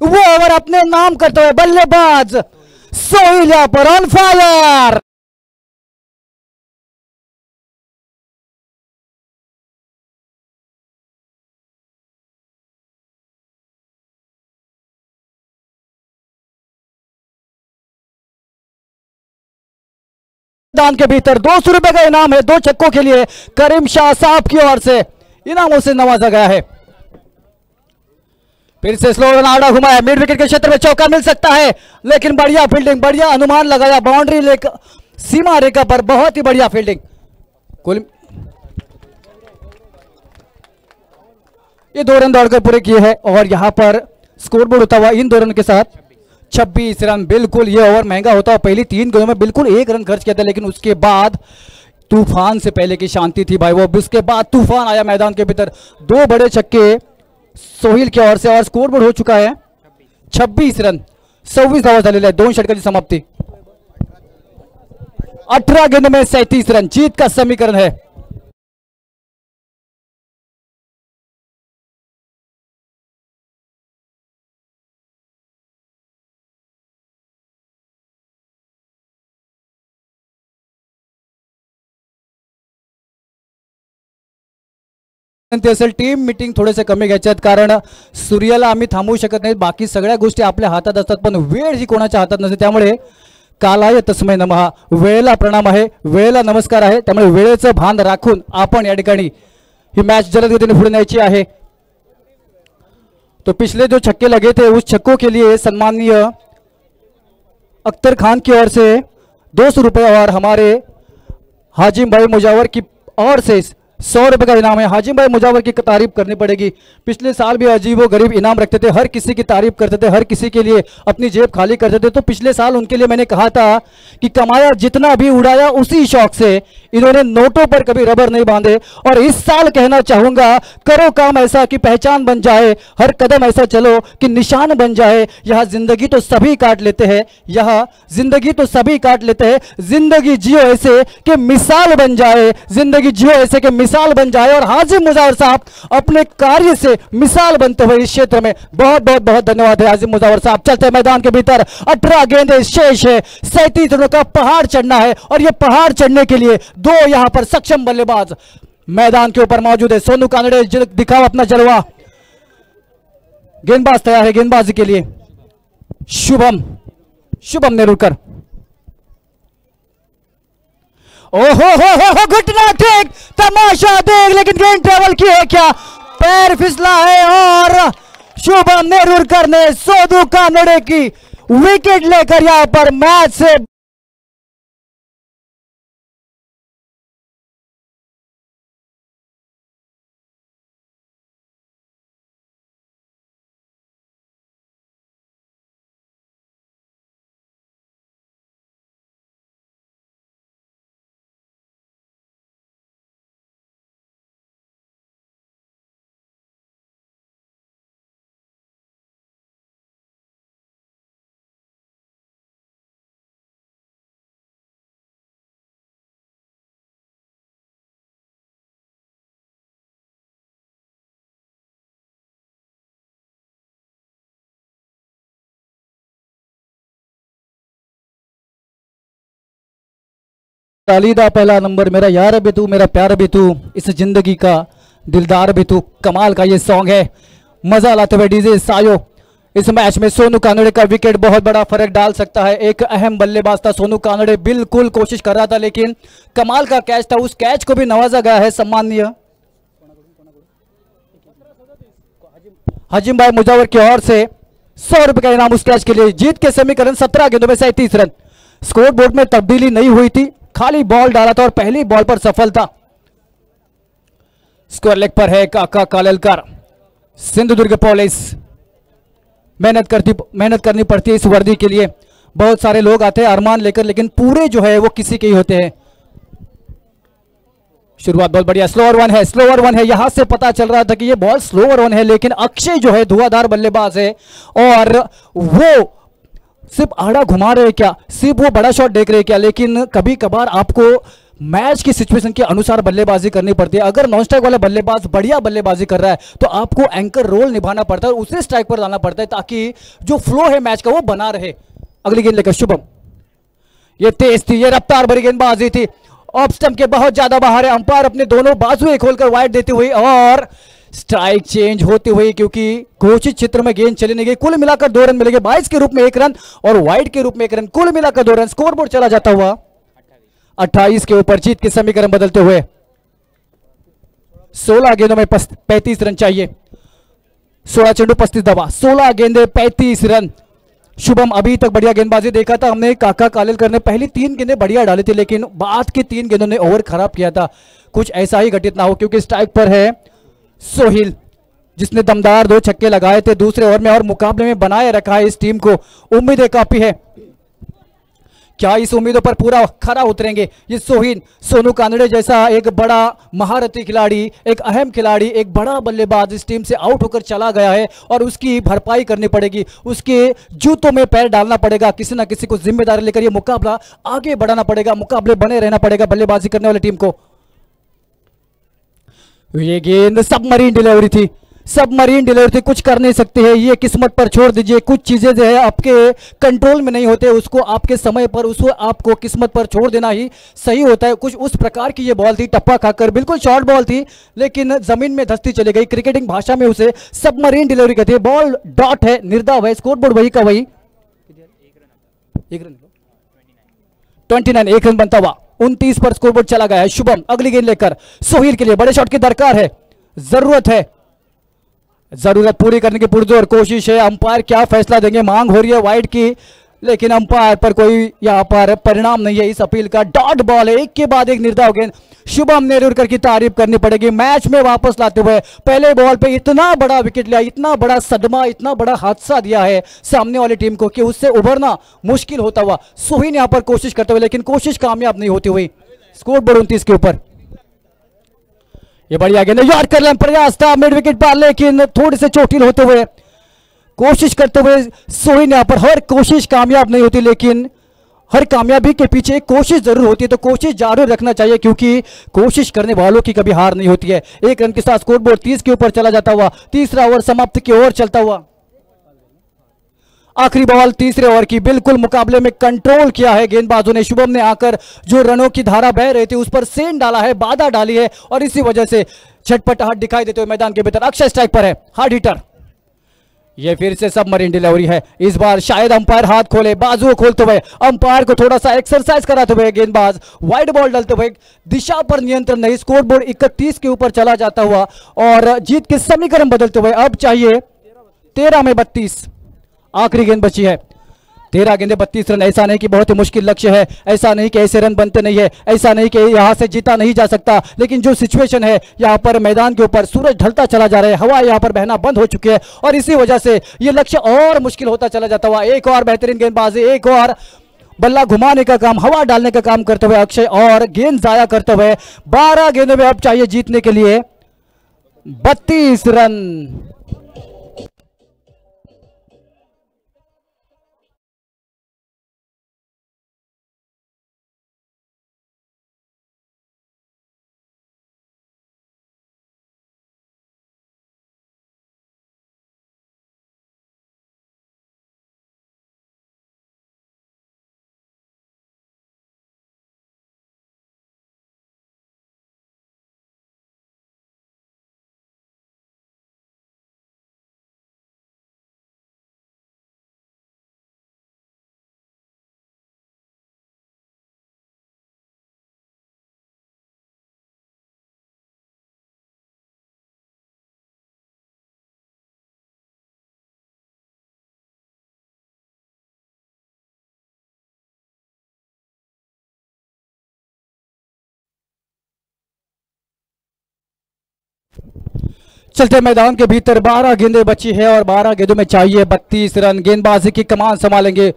वो ओवर अपने नाम करते हुए बल्लेबाज सोहेल यहां पर ऑन फायर। मैदान के भीतर 200 रुपए का इनाम है 2 छक्कों के लिए करीम शाह साहब की ओर से इनामों से नवाजा गया है। फिर से स्लो रन आड़ा घुमाया, मिड विकेट के क्षेत्र में चौका मिल सकता है, लेकिन बढ़िया फील्डिंग, बढ़िया अनुमान लगाया, बाउंड्री लेकर सीमा रेखा पर बहुत ही बढ़िया फील्डिंग। कुल ये 2 रन दौड़कर पूरे किए हैं और यहां पर स्कोरबोर्ड होता हुआ इन 2 रन के साथ 26 रन। बिल्कुल ये ओवर महंगा होता है। पहली 3 गेंदों में बिल्कुल 1 रन खर्च किया था, लेकिन उसके बाद तूफान से पहले की शांति थी भाई, वो उसके बाद तूफान आया मैदान के भीतर। 2 बड़े छक्के सोहेल की ओर से और स्कोरबोर्ड हो चुका है 26 रन, 26 धावा झालेले आहेत। 2 षटकांची समाप्ती। 18 गेंदों में 37 रन जीत का समीकरण है। असेल टीम मीटिंग थोडेसे कमी घ्यायच्यात, कारण सूर्याला आम्ही थांबवू शकत नाही, बाकी सगळ्या गोष्टी आपल्या हातात असतात, पण वेळ ही कोणाच्या हातात नसते। त्यामुळे कालाय तस्मै नमः, वेळेला प्रणाम आहे, वेळेला नमस्कार आहे। त्यामुळे वेळेचं भान राखून आपण या ठिकाणी ही मॅच जलद गतीने पुढे न्यायची आहे। तो पिछले जो छक्के लगे थे उस छक्कों के लिए सम्माननीय अख्तर खान की ओर से 200 रुपए और हमारे हाजिम भाई मुजावर की ओर से 100 रुपए का इनाम है। हाजिम भाई मुजावर की तारीफ करनी पड़ेगी। पिछले साल भी अजीबो गरीब इनाम रखते थे, हर किसी की तारीफ करते थे, हर किसी के लिए अपनी जेब खाली करते थे। तो पिछले साल उनके लिए मैंने कहा था कि कमाया जितना भी उड़ाया उसी शौक से, इन्होंने नोटों पर कभी रबर नहीं बांधे। और इस साल कहना चाहूंगा, करो काम ऐसा कि पहचान बन जाए, हर कदम ऐसा चलो कि निशान बन जाए। यह जिंदगी तो सभी काट लेते हैं, यह जिंदगी तो सभी काट लेते हैं, जिंदगी जियो ऐसे कि मिसाल बन जाए, जिंदगी जियो ऐसे कि मिसाल बन जाए। और हाजिम मुजावर साहब अपने कार्य से मिसाल बनते हुए इस क्षेत्र में बहुत बहुत बहुत धन्यवाद है हाजिम मुजावर साहब। चलते मैदान के भीतर 18 गेंदें शेष है, 37 रनों का पहाड़ चढ़ना है और यह पहाड़ चढ़ने के लिए 2 यहां पर सक्षम बल्लेबाज मैदान के ऊपर मौजूद है। सोनू कानड़े दिखाओ अपना जलवा। गेंदबाज तैयार है गेंदबाजी के लिए, शुभम नेरुरकर। ओहो हो घटना देख, तमाशा देख, लेकिन गेंद ट्रेवल की है क्या, पैर फिसला है और शुभम नेरुरकर ने सोनू कानड़े की विकेट लेकर यहां पर मैच से तालीदा पहला नंबर, मेरा यार भी तू, मेरा प्यार भी तू, इस जिंदगी का दिलदार भी तू। कमाल का ये सॉन्ग है, मजा लाते हुए डीजे सायो। इस मैच में सोनू कानड़े का विकेट बहुत बड़ा फर्क डाल सकता है। एक अहम बल्लेबाज था सोनू कानड़े, बिल्कुल कोशिश कर रहा था, लेकिन कमाल का कैच था, उस कैच को भी नवाजा गया है। सम्माननीय हाजिम भाई मुजावर की ओर से 100 रुपए का इनाम उस कैच के लिए। जीत के समीकरण 17 गेंदों में 37 रन। स्कोर बोर्ड में तब्दीली नहीं हुई थी, खाली बॉल डाला था और पहली बॉल पर सफल था। स्कोर लेग पर है काका कालेलकर। सिंधुदुर्ग पुलिस मेहनत करनी पड़ती है इस वर्दी के लिए। बहुत सारे लोग आते हैं अरमान लेकर, लेकिन पूरे जो है वो किसी के ही होते हैं। शुरुआत बहुत बढ़िया, स्लोअर वन है। यहां से पता चल रहा था कि ये बॉल स्लोअर वन है, लेकिन अक्षय जो है धुआंधार बल्लेबाज है और वो सिर्फ आड़ा घुमा रहे क्या, सिर्फ वो बड़ा शॉट देख रहे क्या, लेकिन कभी कभार आपको मैच की सिचुएशन के अनुसार बल्लेबाजी करनी पड़ती है। अगर नॉन स्ट्राइक वाला बल्लेबाज बढ़िया बल्लेबाजी कर रहा है तो आपको एंकर रोल निभाना पड़ता है, उसे स्ट्राइक पर लाना पड़ता है ताकि जो फ्लो है मैच का वो बना रहे। अगली गेंद लेकर शुभम, ये तेज थी, ये रफ्तार भरी गेंदबाजी थी, ऑफ स्टंप के बहुत ज्यादा बाहर है। अंपायर अपने दोनों बाजुएं खोलकर वाइड देती हुई और स्ट्राइक चेंज होती हुई, क्योंकि घोषित क्षेत्र में गेंद चली नहीं गई। कुल मिलाकर 2 रन मिलेंगे, 22 के रूप में 1 रन और वाइड के रूप में 1 रन, कुल मिलाकर 2 रन। स्कोरबोर्ड चला जाता हुआ 28 के ऊपर, जीत के समीकरण बदलते हुए 16 गेंदों में 35 रन चाहिए। 16 चेंडू 35 दबा, 16 गेंदे 35 रन। शुभम अभी तक बढ़िया गेंदबाजी देखा था हमने, काका कालेलकर ने पहली 3 गेंदें बढ़िया डाली थी, लेकिन बाद की 3 गेंदों ने ओवर खराब किया था। कुछ ऐसा ही घटित ना हो, क्योंकि स्ट्राइक पर है सोहिल, जिसने दमदार 2 छक्के लगाए थे दूसरे ओवर में और मुकाबले में बनाए रखा है इस टीम को। उम्मीदें काफी है, क्या इस उम्मीदों पर पूरा खरा उतरेंगे ये सोहिल? सोनू कानड़े जैसा एक बड़ा महारथी खिलाड़ी, एक अहम खिलाड़ी, एक बड़ा बल्लेबाज इस टीम से आउट होकर चला गया है और उसकी भरपाई करनी पड़ेगी, उसके जूतों में पैर डालना पड़ेगा। किसी ना किसी को जिम्मेदारी लेकर ये मुकाबला आगे बढ़ाना पड़ेगा, मुकाबले बने रहना पड़ेगा बल्लेबाजी करने वाली टीम को। ये गेंद सबमरीन डिलीवरी थी, सबमरीन डिलीवरी थी, कुछ कर नहीं सकते हैं, ये किस्मत पर छोड़ दीजिए। कुछ चीजें जो है आपके कंट्रोल में नहीं होते, उसको आपके समय पर, उसको आपको किस्मत पर छोड़ देना ही सही होता है। कुछ उस प्रकार की ये बॉल थी, टप्पा खाकर, बिल्कुल शॉर्ट बॉल थी, लेकिन जमीन में धंसती चली गई। क्रिकेटिंग भाषा में उसे सबमरीन डिलीवरी कहते हैं। बॉल डॉट है, निर्धाव है, स्कोरबोर्ड वही का वही, 1 रन 29, 1 रन बनता हुआ 29 पर स्कोरबोर्ड चला गया है। शुभम अगली गेंद लेकर, सोहिल के लिए बड़े शॉट की दरकार है, जरूरत है, जरूरत पूरी करने की पुरजोर कोशिश है। अंपायर क्या फैसला देंगे? मांग हो रही है वाइड की, लेकिन अंपायर पर कोई यहां पर परिणाम नहीं है इस अपील का। डॉट बॉल है, एक के बाद एक निर्धाव गेंद। शुभम नेरुरकर की तारीफ करनी पड़ेगी, मैच में वापस लाते हुए पहले बॉल पे इतना बड़ा विकेट लिया, इतना बड़ा सदमा, इतना बड़ा हादसा दिया है सामने वाली टीम को कि उससे उभरना मुश्किल होता हुआ सोहिल यहां पर कोशिश करते हुए, लेकिन कोशिश कामयाब नहीं होती हुई। स्कोरबोर्ड 29 के ऊपर। ये बढ़िया गेंद, यार्ड कर लें प्रयास था मिड विकेट पर, लेकिन थोड़ी से चोटिल होते हुए कोशिश करते हुए सोहिल यहां पर, हर कोशिश कामयाब नहीं होती, लेकिन हर कामयाबी के पीछे एक कोशिश जरूर होती है, तो कोशिश जारी रखना चाहिए, क्योंकि कोशिश करने वालों की कभी हार नहीं होती है। 1 रन के साथ स्कोरबोर्ड 30 के ऊपर चला जाता हुआ, तीसरा ओवर समाप्त की ओर चलता हुआ। आखिरी बॉल तीसरे ओवर की, बिल्कुल मुकाबले में कंट्रोल किया है गेंदबाजों ने। शुभम ने आकर जो रनों की धारा बह रही थी उस पर सेंध डाला है, बाधा डाली है, और इसी वजह से छटपटाहट दिखाई देते हुए मैदान के भीतर। अक्षय स्ट्राइक पर है, हार्ड हिटर। ये फिर से सबमरीन डिलीवरी है, इस बार शायद अंपायर हाथ खोले, बाजू खोलते हुए अंपायर को थोड़ा सा एक्सरसाइज कराते हुए गेंदबाज वाइड बॉल डालते हुए, दिशा पर नियंत्रण नहीं। स्कोरबोर्ड 31 के ऊपर चला जाता हुआ और जीत के समीकरण बदलते हुए अब चाहिए 13 में 32। आखिरी गेंद बची है, 13 गेंदे 32 रन। ऐसा नहीं कि बहुत ही मुश्किल लक्ष्य है, ऐसा नहीं कि ऐसे रन बनते नहीं है, ऐसा नहीं कि यहां से जीता नहीं जा सकता, लेकिन जो सिचुएशन है यहां पर मैदान के ऊपर सूरज ढलता चला जा रहा है, हवा यहां पर बहना बंद हो चुकी है और इसी वजह से यह लक्ष्य और मुश्किल होता चला जाता हुआ। एक और बेहतरीन गेंदबाजी, एक और बल्ला घुमाने का काम, हवा डालने का काम करते हुए अक्षय, और गेंद जाया करते हुए 12 गेंदों में अब चाहिए जीतने के लिए 32 रन। चलते मैदान के भीतर 12 गेंदें बची है और 12 गेंदों में चाहिए 32 रन। गेंदबाजी की कमान संभालेंगे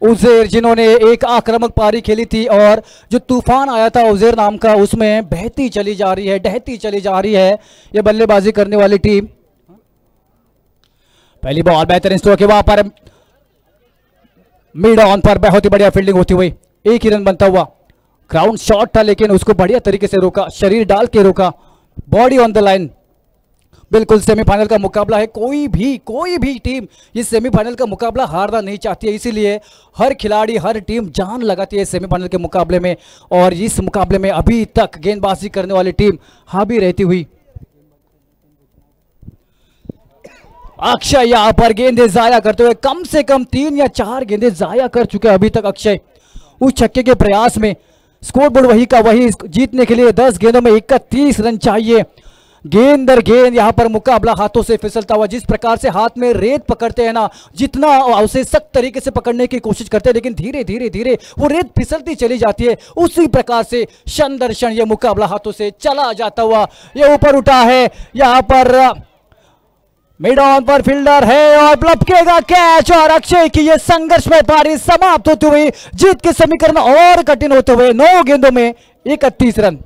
उजेर, जिन्होंने एक आक्रामक पारी खेली थी और जो तूफान आया था उजेर नाम का, उसमें बहती चली जा रही है, ढहती चली जा रही है ये बल्लेबाजी करने वाली टीम। पहली बॉल बेहतरीन स्ट्रोक है, वहां पर मिड ऑन पर बहुत ही बढ़िया फील्डिंग होती हुई, 1 ही रन बनता हुआ। ग्राउंड शॉट था लेकिन उसको बढ़िया तरीके से रोका, शरीर डाल के रोका, बॉडी ऑन द लाइन। बिल्कुल सेमीफाइनल का मुकाबला है, कोई भी टीम इस सेमीफाइनल का मुकाबला हारना नहीं चाहती है, इसीलिए हर खिलाड़ी हर टीम जान लगाती है सेमीफाइनल के मुकाबले में। और इस मुकाबले में अभी तक गेंदबाजी करने वाली टीम हावी रहती हुई। अक्षय यहां पर गेंदें जाया करते हुए कम से कम 3 या 4 गेंदें जाया कर चुके हैं अभी तक अक्षय। उस छक्के के प्रयास में स्कोर बोर्ड वही का वही, जीतने के लिए 10 गेंदों में 31 रन चाहिए। गेंद दर गेंद यहां पर मुकाबला हाथों से फिसलता हुआ, जिस प्रकार से हाथ में रेत पकड़ते हैं ना, जितना उसे सख्त तरीके से पकड़ने की कोशिश करते हैं लेकिन धीरे धीरे धीरे वो रेत फिसलती चली जाती है, उसी प्रकार से क्षण दर क्षण ये मुकाबला हाथों से चला जाता हुआ ये ऊपर उठा है। यहां पर मिड ऑन पर फील्डर है और लपकेगा कैच, और अक्षय की ये संघर्ष में पारी समाप्त होती हुई, जीत के समीकरण और कठिन होते हुए 9 गेंदों में 31 रन।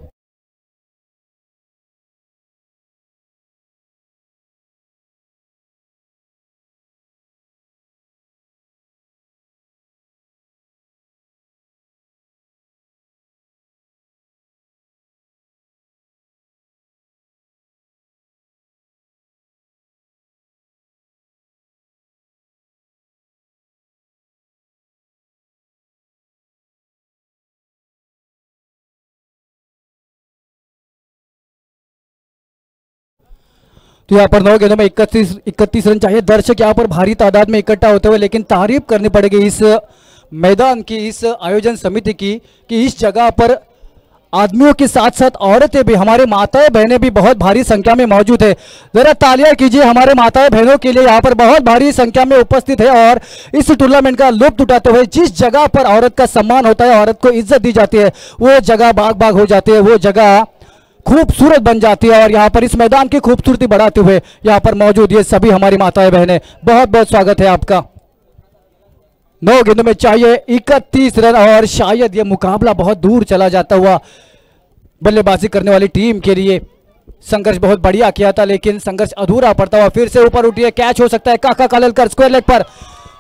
तो यहाँ पर 9 गेंदों में 31 रन चाहिए। दर्शक यहाँ पर भारी तादाद में इकट्ठा होते हुए, लेकिन तारीफ करनी पड़ेगी इस मैदान की, इस आयोजन समिति की, कि इस जगह पर आदमियों के साथ साथ औरतें भी, हमारे माताएं बहनें भी बहुत भारी संख्या में मौजूद है। जरा तालियां कीजिए हमारे माताएं बहनों के लिए, यहाँ पर बहुत भारी संख्या में उपस्थित है और इस टूर्नामेंट का लुत्फ उठाते हुए। जिस जगह पर औरत का सम्मान होता है, औरत को इज्जत दी जाती है, वो जगह बाग बाग हो जाती है, वो जगह खूबसूरत बन जाती है। और यहाँ पर इस मैदान की खूबसूरती बढ़ाते हुए यहाँ पर मौजूद ये सभी हमारी माताएं बहनें, बहुत बहुत स्वागत है आपका। 9 गेंदों में चाहिए 31 रन और शायद ये मुकाबला बहुत दूर चला जाता हुआ बल्लेबाजी करने वाली टीम के लिए। संघर्ष बहुत बढ़िया किया था लेकिन संघर्ष अधूरा पड़ता हुआ फिर से ऊपर उठिए, कैच हो सकता है। काका कालेलकर स्क्वायर लेग पर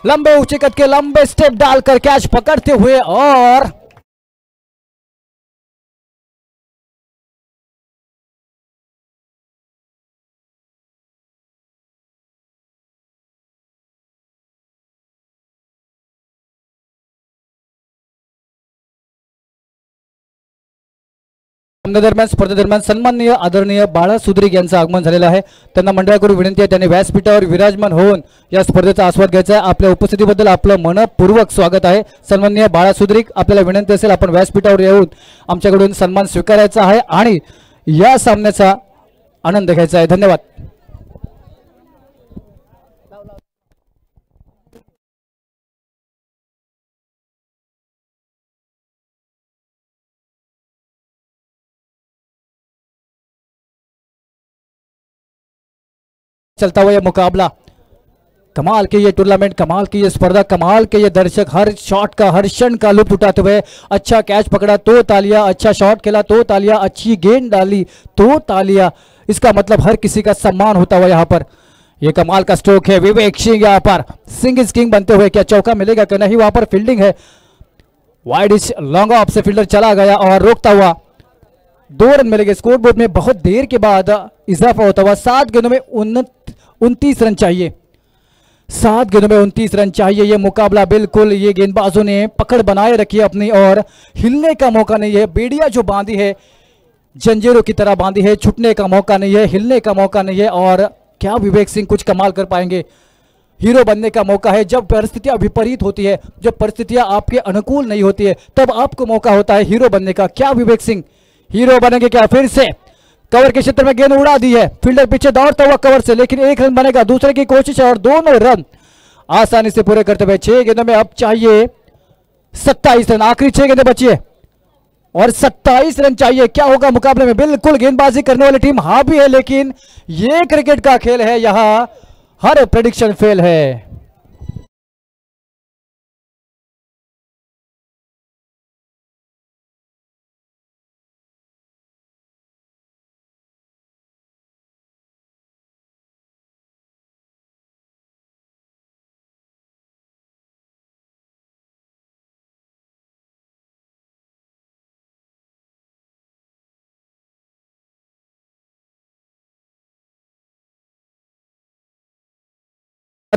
लंबे ऊंचे कद के लंबे स्टेप डालकर कैच पकड़ते हुए, और दरम्यान स्पर्धे दरम्यान सन्माननीय आदरणीय बाळा सुद्रिक यांचं आगमन झालेलं आहे। त्यांना मंडळाकडून विनंती आहे त्यांनी व्यासपीठावर विराजमान होऊन या स्पर्धेचा आस्वाद घ्यायचा आहे। आपल्या उपस्थितीबद्दल आपलं मनपूर्वक स्वागत आहे। सन्माननीय बाळा सुद्रिक, आपल्याला विनंती असेल आपण व्यासपीठावर येऊन आमच्याकडून सन्मान स्वीकारायचा आहे आणि या सामन्याचा आनंद घ्यायचा आहे। धन्यवाद। चलता हुआ ये मुकाबला, कमाल के ये टूर्नामेंट, कमाल की ये स्पर्धा, कमाल के ये दर्शक, हर शॉट का हर क्षण का लुत्फ उठाते हुए। अच्छा कैच पकड़ा तो तालियां, अच्छा शॉट खेला तो तालियां, अच्छी गेंद डाली तो तालियां, इसका मतलब हर किसी का सम्मान होता हुआ यहाँ पर। ये कमाल का स्ट्रोक है, विवेक सिंह यहाँ पर सिंह इज किंग बनते हुए, क्या चौका मिलेगा कि नहीं। वहां पर फील्डिंग है, वाइड इज लॉन्ग ऑफ से फील्डर चला गया और रोकता हुआ 2 रन मिलेंगे। स्कोर बोर्ड में बहुत देर के बाद इजाफा होता हुआ 7 गेंदों में 29 रन चाहिए। 7 गेंदों में 29 रन चाहिए। ये मुकाबला बिल्कुल, ये गेंदबाजों ने पकड़ बनाए रखी है अपनी और हिलने का मौका नहीं है। बेड़िया जो बांधी है जंजीरों की तरह बांधी है, छूटने का मौका नहीं है, हिलने का मौका नहीं है। और क्या विवेक सिंह कुछ कमाल कर पाएंगे। हीरो बनने का मौका है। जब परिस्थितियां विपरीत होती है, जब परिस्थितियां आपके अनुकूल नहीं होती है, तब आपको मौका होता है हीरो बनने का। क्या विवेक सिंह हीरो बनेंगे क्या। फिर से कवर के क्षेत्र में गेंद उड़ा दी है, फील्डर पीछे दौड़ता हुआ कवर से, लेकिन 1 रन बनेगा। दूसरे की कोशिश है और दोनों रन आसानी से पूरे करते हुए। 6 गेंदों में अब चाहिए 27 रन, आखिरी 6 गेंदें बची है और 27 रन चाहिए। क्या होगा मुकाबले में। बिल्कुल गेंदबाजी करने वाली टीम हावी है, लेकिन ये क्रिकेट का खेल है, यहां हर प्रेडिक्शन फेल है।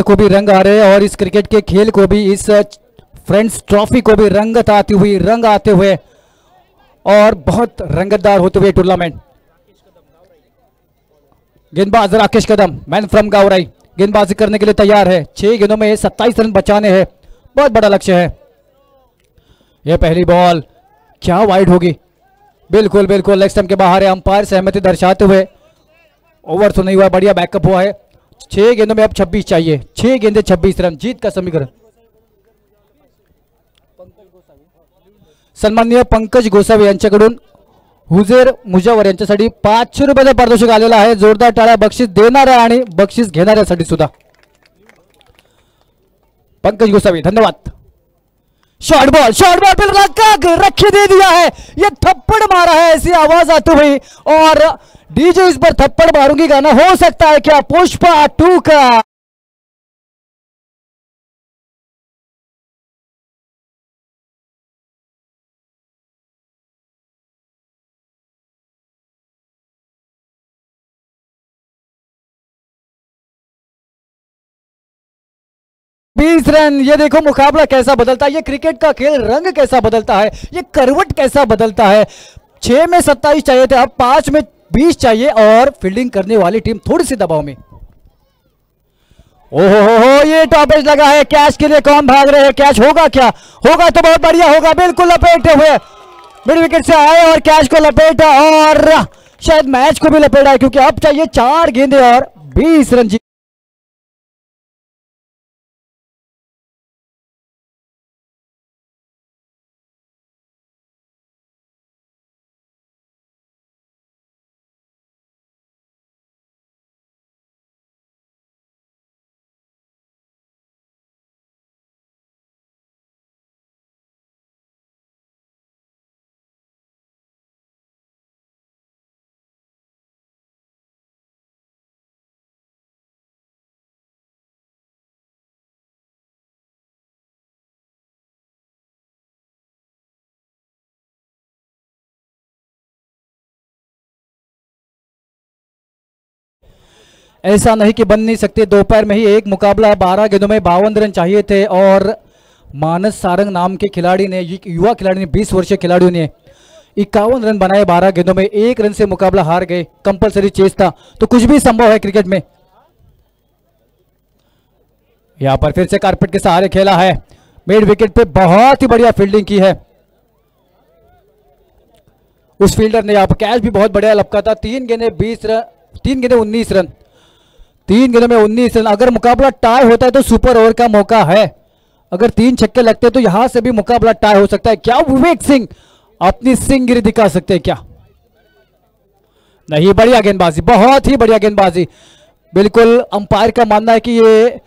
को भी रंग आ रहे हैं और इस क्रिकेट के खेल को भी, इस फ्रेंड्स ट्रॉफी को भी रंगत आती हुई, रंग आते हुए और बहुत रंगतदार होते हुए टूर्नामेंट। गेंदबाज राकेश कदम, मैन फ्रॉम गावराई, गेंदबाजी करने के लिए तैयार है। 6 गेंदों में 27 रन बचाने हैं, बहुत बड़ा लक्ष्य है। यह पहली बॉल क्या वाइड होगी, बिल्कुल बिल्कुल लेग स्टंप के बाहर है। अंपायर सहमति दर्शाते हुए ओवर तो नहीं हुआ, बढ़िया बैकअप हुआ है। 6 गेंदों में अब 26 चाहिए, 6 गेंदे 26 रन, जीत का समीकरण। सन्माननीय पंकज गोसावी यांच्याकडून हुजेर मुजावर यांच्यासाठी 500 रुपयाचा पारितोषिक आलेला आहे। जोरदार टाळ्या बक्षीस देणाऱ्या आणि बक्षीस घेणाऱ्यासाठी सुद्धा। पंकज गोसावी धन्यवाद। शॉर्ट बॉल पे लगा रखे दे दिया है, ये थप्पड़ मारा है, ऐसी आवाज आती हुई और डीजे इस पर थप्पड़ मारूंगी गाना हो सकता है क्या पुष्पा 2 का। बीस रन, ये देखो मुकाबला कैसा बदलता है, ये क्रिकेट का खेल रंग कैसा बदलता है, ये करवट कैसा बदलता है। 6 में 27 चाहिए थे, अब 5 में 20 चाहिए और फील्डिंग करने वाली टीम थोड़ी सी दबाव में। ओहो हो, ये टॉप एज लगा है, कैच के लिए कौन भाग रहे हैं, कैच होगा क्या, होगा तो बहुत बढ़िया होगा, बिल्कुल लपेटे हुए मिड विकेट से आए और कैच को लपेटा और शायद मैच को भी लपेटा है, क्योंकि अब चाहिए 4 गेंदे और 20 रन। ऐसा नहीं कि बन नहीं सकते, दोपहर में ही एक मुकाबला, 12 गेंदों में 52 रन चाहिए थे और मानस सारंग नाम के खिलाड़ी ने, युवा खिलाड़ी ने, 20 वर्षीय खिलाड़ियों ने 51 रन बनाए 12 गेंदों में, 1 रन से मुकाबला हार गए। कंपलसरी चेस था, तो कुछ भी संभव है क्रिकेट में। यहां पर फिर से कारपेट के सहारे खेला है, मिड विकेट पे बहुत ही बढ़िया फील्डिंग की है उस फील्डर ने। यहां पर कैच भी बहुत बढ़िया लपका था। 3 गेंदे 20 रन, 3 गेंदे 19 रन, 3 गेंदों में 19 रन। अगर मुकाबला टाई होता है तो सुपर ओवर का मौका है, अगर 3 छक्के लगते तो यहां से भी मुकाबला टाई हो सकता है। क्या विवेक सिंह अपनी सिंहगिरी दिखा सकते हैं क्या? नहीं, बढ़िया गेंदबाजी, बहुत ही बढ़िया गेंदबाजी। बिल्कुल अंपायर का मानना है कि ये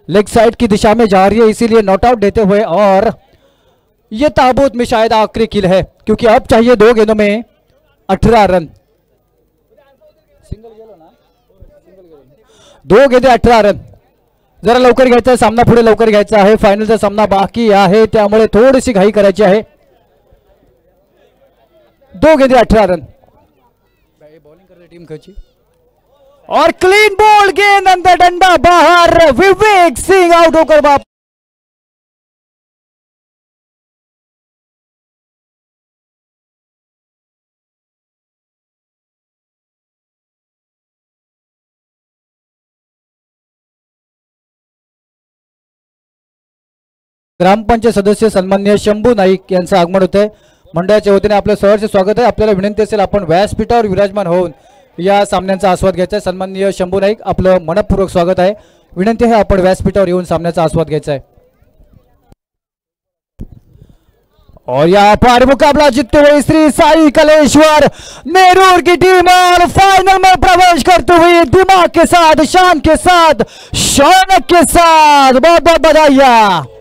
लेग साइड की दिशा में जा रही है, इसीलिए नॉट आउट देते हुए, और ये ताबूत में शायद आखिरी किल है, क्योंकि अब चाहिए 2 गेंदों में 18 रन। 2 गेंदे 18 रन, जरा लवकर घ्यायचा आहे सामना, पुढे लवकर घ्यायचा आहे, फायनलचा सामना बाकी आहे, त्यामुळे थोडीशी घाई करायची आहे। 2 गेंदे 18 रन, बॉलिंग कर रही टीम कची और क्लीन बॉल, गेंद अंदर, डंडा बाहर, विवेक सिंह आउट होकर वापस। ग्रामपंचायत सदस्य सन्माननीय शंभू नाईक यांचं आगमन होत आहे। मंडळाच्या वतीने आपलं सहर्ष स्वागत आहे। आपल्याला विनंती असेल आपण व्यासपीठावर विराजमान होऊन या सामन्यांचा आस्वाद घ्यायचा आहे। सन्माननीय शंभू नाईक, आपलं मनपूर्वक स्वागत आहे। विनंती आहे आपण व्यासपीठावर येऊन सामन्याचा आस्वाद घ्यायचा आहे। और यहाँ पर मुकाबला जीतते हुए श्री साई कलेश्वर नेरूर की टीम और फाइनल में प्रवेश करते हुए दिमाग के साथ, शान के साथ, शौनक के साथ, बहुत बहुत बधाइयां।